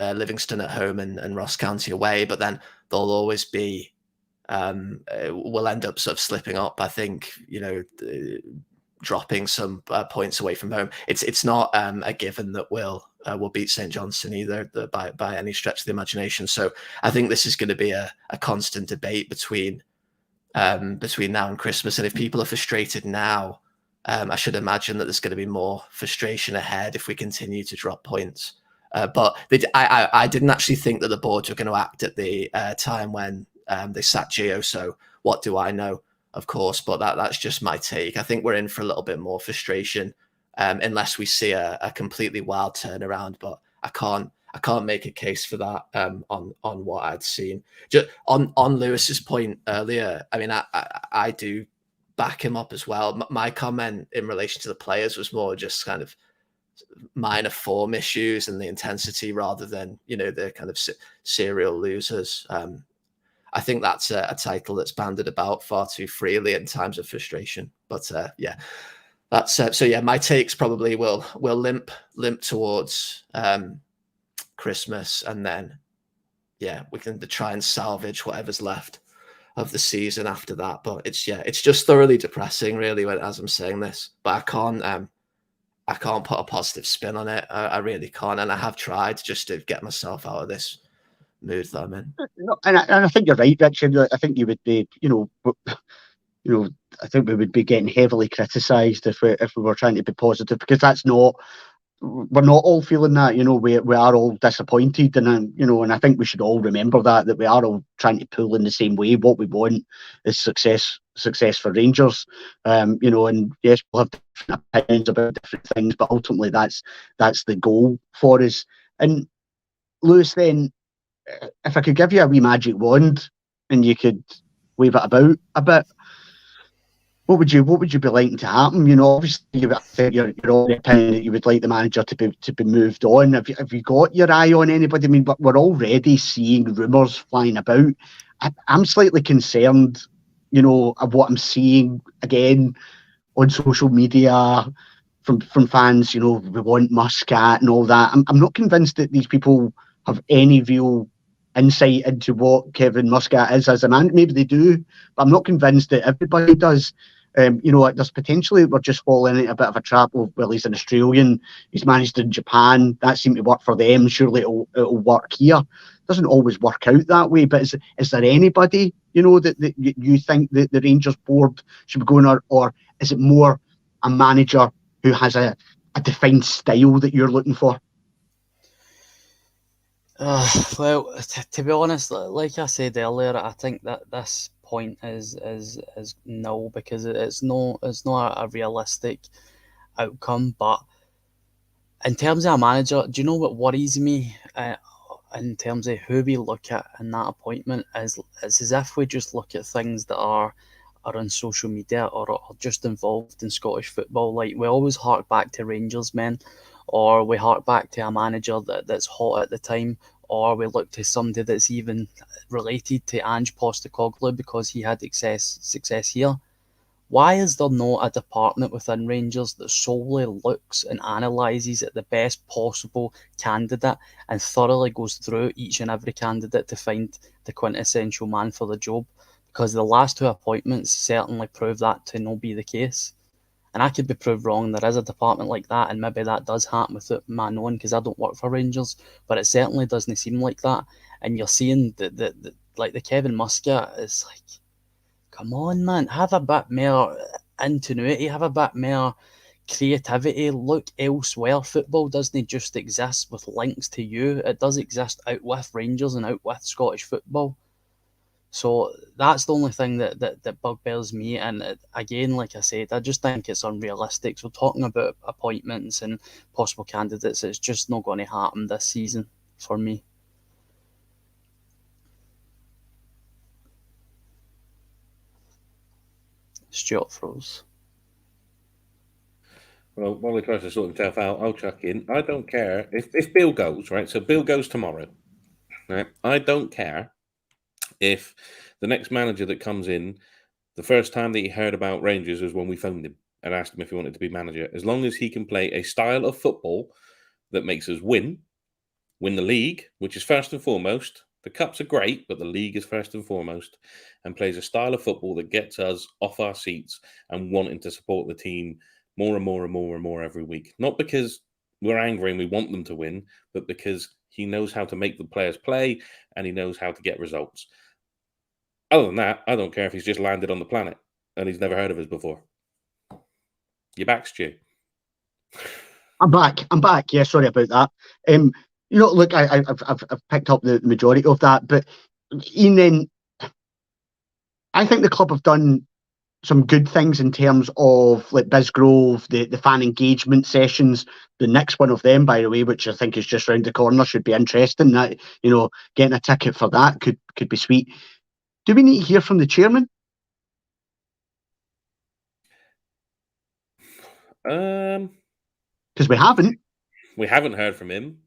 Livingston at home and Ross County away, but then there'll always be we'll end up sort of slipping up. I think dropping some points away from home. It's not a given that we'll beat St Johnstone either by any stretch of the imagination. So I think this is going to be a constant debate between now and Christmas. And if people are frustrated now, I should imagine that there's going to be more frustration ahead if we continue to drop points. But I didn't actually think that the board were going to act at the time when they sacked Gio. So what do I know? Of course, but that's just my take. I think we're in for a little bit more frustration unless we see a completely wild turnaround. But I can't make a case for that on what I'd seen. Just on Lewis's point earlier, I mean, I do back him up as well. My comment in relation to the players was more just kind of minor form issues and the intensity rather than the kind of serial losers. I think that's a title that's banded about far too freely in times of frustration. But that's so. Yeah, my takes probably will limp towards Christmas, and then we can try and salvage whatever's left of the season after that. But it's just thoroughly depressing, really, as I'm saying this. But I can't put a positive spin on it. I really can't, and I have tried just to get myself out of this mood that I'm in. And I think you're right, Richard. I think you would be, I think we would be getting heavily criticised if we were trying to be positive, because we're not all feeling that. We are all disappointed, and I think we should all remember that we are all trying to pull in the same way. What we want is success for Rangers, and yes, we'll have different opinions about different things, but ultimately that's the goal for us. And Lewis, then, if I could give you a wee magic wand and you could wave it about a bit, what would you be liking to happen? Obviously, I think you're all the opinion that you would like the manager to be moved on. Have you got your eye on anybody? I mean, but we're already seeing rumours flying about. I'm slightly concerned, of what I'm seeing again on social media from fans. We want Muscat and all that. I'm not convinced that these people have any real insight into what Kevin Muscat is as a man. Maybe they do, but I'm not convinced that everybody does. There's potentially we're just falling into a bit of a trap. Well, he's an Australian. He's managed in Japan. That seemed to work for them. Surely it'll work here. Doesn't always work out that way. But is there anybody that you think that the Rangers board should be going, or is it more a manager who has a defined style that you're looking for? Well, to be honest, like I said earlier, I think that this point is null, because it's not a realistic outcome. But in terms of a manager, do you know what worries me in terms of who we look at in that appointment, is it's as if we just look at things that are on social media or are just involved in Scottish football. Like, we always hark back to Rangers men, or we hark back to a manager that's hot at the time, or we look to somebody that's even related to Ange Postecoglou because he had success here. Why is there not a department within Rangers that solely looks and analyses at the best possible candidate and thoroughly goes through each and every candidate to find the quintessential man for the job? Because the last two appointments certainly prove that to not be the case. And I could be proved wrong. There is a department like that, and maybe that does happen without my knowing because I don't work for Rangers, but it certainly doesn't seem like that. And you're seeing that like the Kevin Muscat is like, come on, man, have a bit more ingenuity, have a bit more creativity, look elsewhere. Football doesn't just exist with links to you, it does exist out with Rangers and out with Scottish football. So that's the only thing that bugbears me. And again, like I said, I just think it's unrealistic. So talking about appointments and possible candidates, it's just not going to happen this season for me. Stuart froze. Well, while he tries to sort himself out, I'll chuck in. I don't care if Beale goes, right? So Beale goes tomorrow, right? I don't care if the next manager that comes in, the first time that he heard about Rangers was when we phoned him and asked him if he wanted to be manager. As long as he can play a style of football that makes us win the league, which is first and foremost. The cups are great, but the league is first and foremost, and plays a style of football that gets us off our seats and wanting to support the team more and more and more and more every week. Not because we're angry and we want them to win, but because he knows how to make the players play and he knows how to get results. Other than that, I don't care if he's just landed on the planet and he's never heard of us before. You're back, Stu. I'm back. Yeah, sorry about that. Look, I've picked up the majority of that, but Ian, then I think the club have done some good things in terms of like Bisgrove, the fan engagement sessions. The next one of them, by the way, which I think is just round the corner, should be interesting. That, getting a ticket for that could be sweet. Do we need to hear from the chairman? Because we haven't. We haven't heard from him.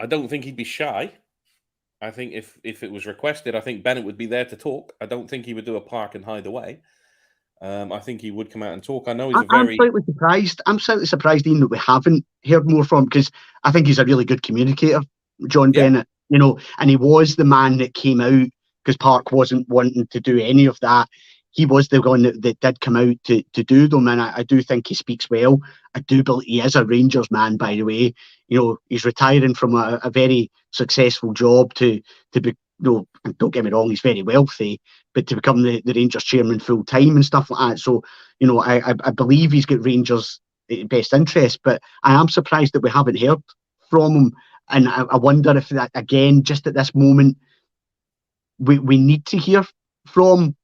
I don't think he'd be shy. I think if it was requested, I think Bennett would be there to talk. I don't think he would do a park and hide away. I think he would come out and talk. I know he's I'm slightly surprised. I'm slightly surprised, Ian, that we haven't heard more from, because I think he's a really good communicator, John Bennett. And he was the man that came out because Park wasn't wanting to do any of that. He was the one that did come out to do them, and I do think he speaks well. I do believe he is a Rangers man, by the way. He's retiring from a very successful job to be. Don't get me wrong, he's very wealthy, but to become the Rangers chairman full time and stuff like that. So, I believe he's got Rangers' best interest, but I am surprised that we haven't heard from him. And I wonder if that, again, just at this moment, we need to hear from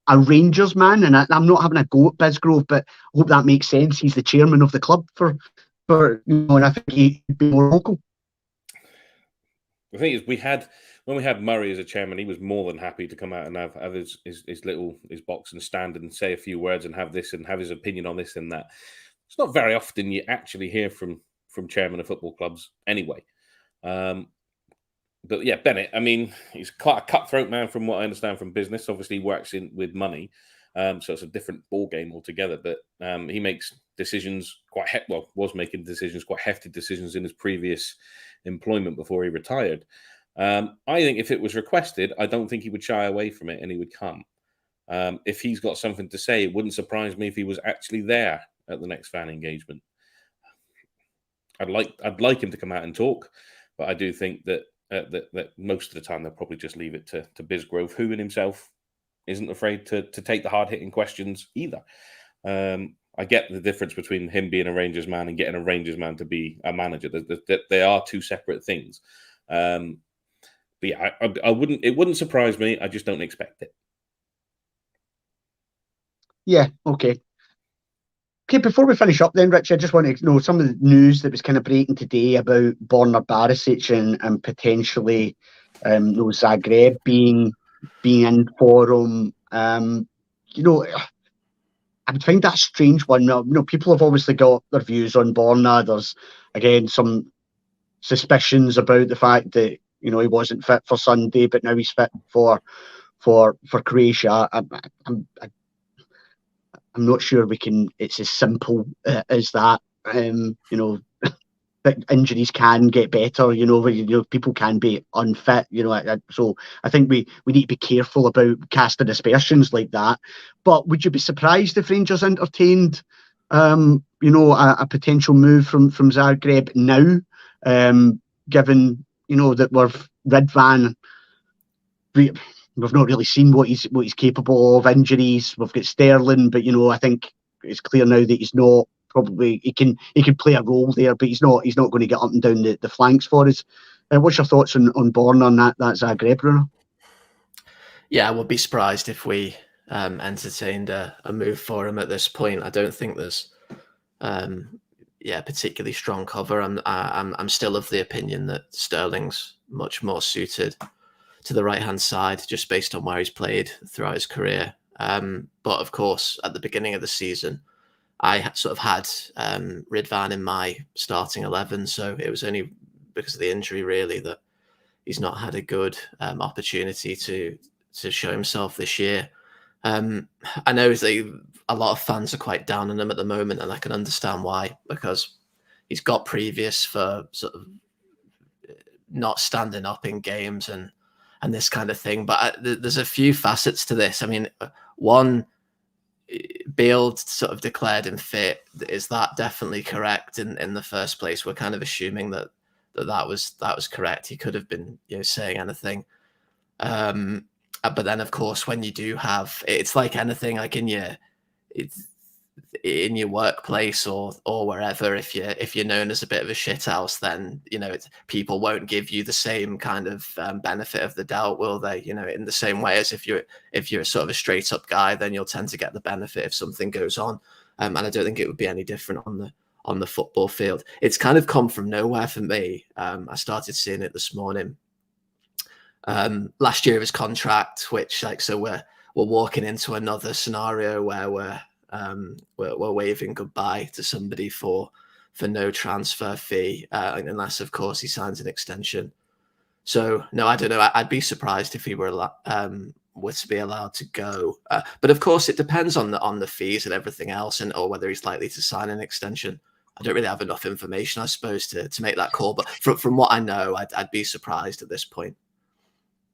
a Rangers man. And I'm not having a go at Bisgrove, but I hope that makes sense. He's the chairman of the club for and I think he'd be more vocal. The thing is, when we had Murray as a chairman, he was more than happy to come out and have his box and stand and say a few words and have his opinion on this and that. It's not very often you actually hear from chairman of football clubs anyway. But yeah, Bennett, I mean, he's quite a cutthroat man from what I understand from business. Obviously, he works in with money, so it's a different ball game altogether. But he makes decisions was making decisions, quite hefty decisions in his previous employment before he retired. I think if it was requested, I don't think he would shy away from it and he would come. If he's got something to say, it wouldn't surprise me if he was actually there at the next fan engagement. I'd like him to come out and talk, but I do think that most of the time they'll probably just leave it to Bisgrove, who in himself isn't afraid to take the hard-hitting questions either. I get the difference between him being a Rangers man and getting a Rangers man to be a manager. They are two separate things. But yeah, it wouldn't surprise me. I just don't expect it. Yeah, okay. Okay, before we finish up then, Rich, I just want to know some of the news that was kind of breaking today about Borna Barisic and potentially Zagreb being in for him. I would find that a strange one. People have obviously got their views on Borna. There's, again, some suspicions about the fact that, he wasn't fit for Sunday, but now he's fit for Croatia. I'm not sure it's as simple as that. Injuries can get better, people can be unfit, so I think we need to be careful about casting aspersions like that. But would you be surprised if Rangers entertained a potential move from Zagreb now, given that Ridvan, we've not really seen what he's capable of. Injuries, we've got Sterling, but I think it's clear now that he's not. Probably he can play a role there, but he's not going to get up and down the flanks for us. What's your thoughts on Borna on that Zagreb runner? Yeah, I would be surprised if we entertained a move for him at this point. I don't think there's particularly strong cover. I'm still of the opinion that Sterling's much more suited to the right hand side, just based on where he's played throughout his career. But of course, at the beginning of the season, I sort of had Ridvan in my starting 11, so it was only because of the injury really that he's not had a good opportunity to show himself this year. I know a lot of fans are quite down on him at the moment, and I can understand why, because he's got previous for sort of not standing up in games and this kind of thing. But there's a few facets to this. I mean, one, Beale sort of declared him fit. Is that definitely correct? In the first place, we're kind of assuming that was correct. He could have been saying anything. But then, of course, when you do have, it's like anything, like in your workplace or wherever, if you're known as a bit of a shithouse, then people won't give you the same kind of benefit of the doubt, will they? In the same way as if you're sort of a straight up guy, then you'll tend to get the benefit if something goes on. And I don't think it would be any different on the football field. It's kind of come from nowhere for me. I started seeing it this morning. Last year of his contract, which so we're walking into another scenario where we're waving goodbye to somebody for no transfer fee, unless of course he signs an extension. So no, I don't know. I'd be surprised if he were to be allowed to go. But of course, it depends on the fees and everything else, or whether he's likely to sign an extension. I don't really have enough information, I suppose, to make that call. But from what I know, I'd be surprised at this point.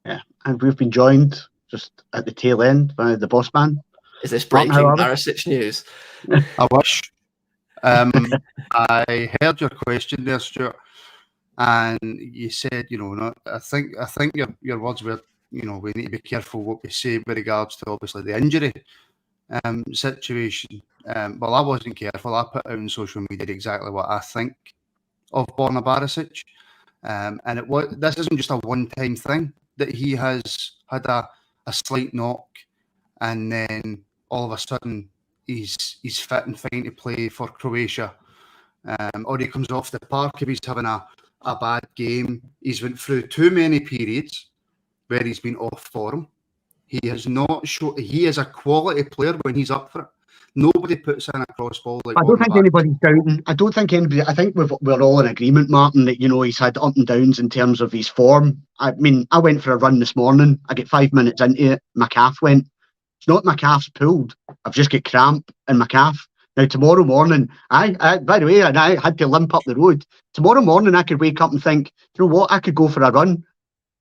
Yeah, and we've been joined just at the tail end by the boss man. Is this breaking Barisic news? I wish. I heard your question there, Stuart, and you said, I think your words were, we need to be careful what we say with regards to obviously the injury situation. Well, I wasn't careful. I put out on social media exactly what I think of Borna Barisic, and this isn't just a one-time thing that he has had a slight knock, and then all of a sudden he's fit and fine to play for Croatia, or he comes off the park if he's having a bad game. He's went through too many periods where he's been off form. He has not shown. He is a quality player when he's up for it. Nobody puts in a cross ball like. I don't think anybody's doubting. I don't think anybody. I think we're all in agreement, Martin, that he's had up and downs in terms of his form. I mean, I went for a run this morning. I get 5 minutes into it. My calf went. It's not my calf's pulled. I've just got cramp in my calf. Now tomorrow morning, I by the way, and I had to limp up the road. Tomorrow morning, I could wake up and think, you know what? I could go for a run.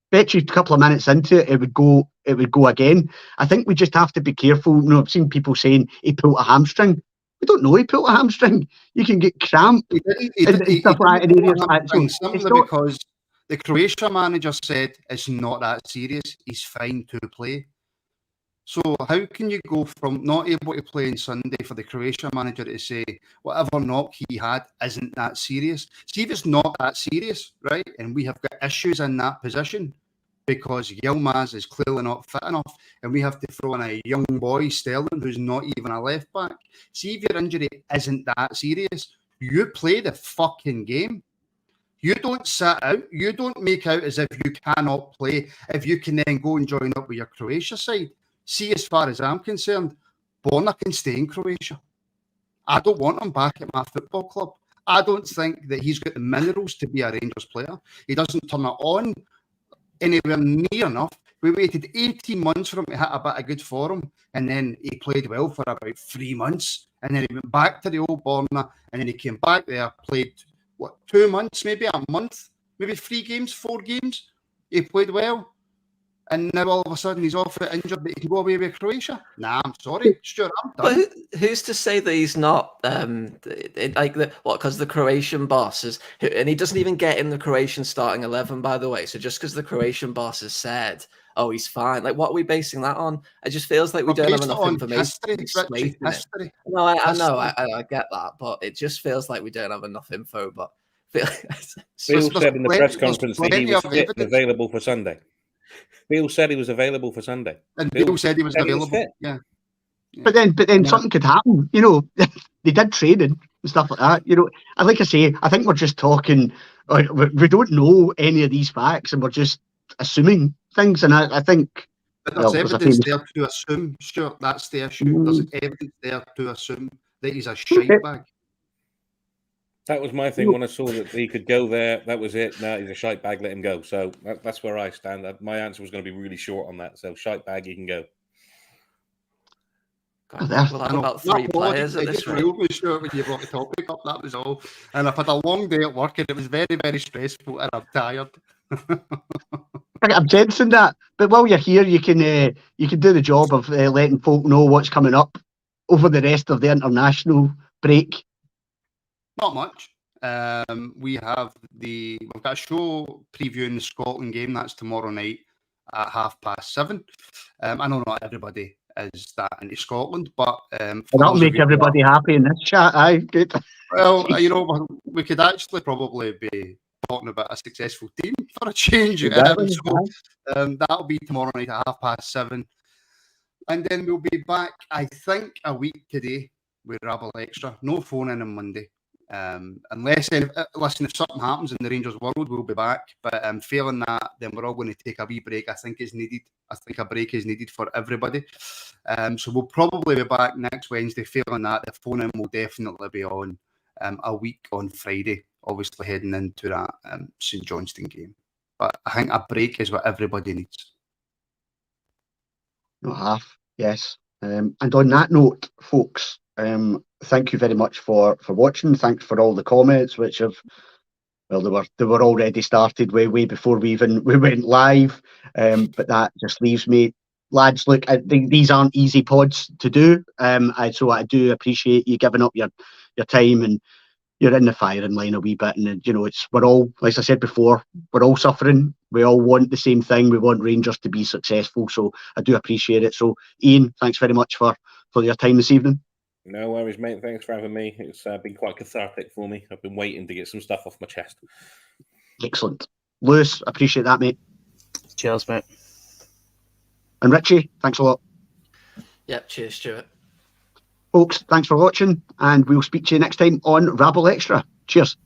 Bet you a couple of minutes into it, it would go again. I think we just have to be careful. I've seen people saying he pulled a hamstring. We don't know he pulled a hamstring. You can get cramp. He stuff like that. Simply because the Croatia manager said it's not that serious. He's fine to play. So how can you go from not able to play on Sunday for the Croatia manager to say whatever knock he had isn't that serious? See, if it's not that serious, right, and we have got issues in that position, because Yilmaz is clearly not fit enough, and we have to throw in a young boy, Sterling, who's not even a left back. See, if your injury isn't that serious, you play the fucking game. You don't sit out. You don't make out as if you cannot play if you can then go and join up with your Croatia side. See, as far as I'm concerned, Borna can stay in Croatia. I don't want him back at my football club. I don't think that he's got the minerals to be a Rangers player. He doesn't turn it on anywhere near enough. We waited 18 months for him to hit a bit of good form, and then he played well for about 3 months, and then he went back to the old Borna, and then he came back there, played, 2 months, maybe a month, maybe 3 games, 4 games. He played well, and now all of a sudden he's off injured, but he can go away with Croatia. Nah, I'm sorry, Stuart, I'm done. But who's to say that he's not because the Croatian boss is, and he doesn't even get in the Croatian starting 11, by the way. So just because the Croatian boss has said, "Oh, he's fine," like what are we basing that on? It just feels like we don't have enough information. History. No, I know, I get that, but it just feels like we don't have enough info. But Beale said in the press conference that he was fit and available for Sunday. Beale said he was available for Sunday. And Beale said he was available. Yeah. But then something could happen. They did training and stuff like that. And like I say, I think we're just talking. We don't know any of these facts, and we're just assuming things. And I think there's evidence there to assume. Stuart, that's the issue. There's evidence there to assume that he's a shite bag. That was my thing when I saw that he could go there. That was it. No, he's a shite bag. Let him go. So that's where I stand. My answer was going to be really short on that. So shite bag, he can go. God, we'll have about 3 players at this rate. Sure, when you brought the topic up, that was all. And I've had a long day at work, and it was very, very stressful, and I'm tired. I'm sensing that. But while you're here, you can do the job of letting folk know what's coming up over the rest of the international break. Not much. We've got a show previewing the Scotland game. That's tomorrow night at 7:30. I know not everybody is that into Scotland, but that'll make everybody happy in this chat. Aye, good. Well, we could actually probably be talking about a successful team for a change. Exactly. That'll be tomorrow night at 7:30, and then we'll be back, I think, a week today with Rabble Extra. No phone in on Monday. Unless if something happens in the Rangers world, we'll be back. But failing that, then we're all going to take a wee break. I think it's needed. I think a break is needed for everybody. So we'll probably be back next Wednesday. Failing that, the phone in will definitely be on a week on Friday, obviously heading into that St Johnstone game. But I think a break is what everybody needs. Not half, yes. And on that note, folks, thank you very much for watching. Thanks for all the comments, which have, well, they were already started way before we went live. But that just leaves me, lads. Look, I think these aren't easy pods to do. So I do appreciate you giving up your time, and you're in the firing line a wee bit. And we're all, like I said before, we're all suffering. We all want the same thing. We want Rangers to be successful. So I do appreciate it. So Ian, thanks very much for your time this evening. No worries, mate. Thanks for having me. It's been quite cathartic for me. I've been waiting to get some stuff off my chest. Excellent. Lewis, appreciate that, mate. Cheers, mate. And Richie, thanks a lot. Yep, cheers, Stuart. Folks, thanks for watching, and we'll speak to you next time on Rabble Extra. Cheers.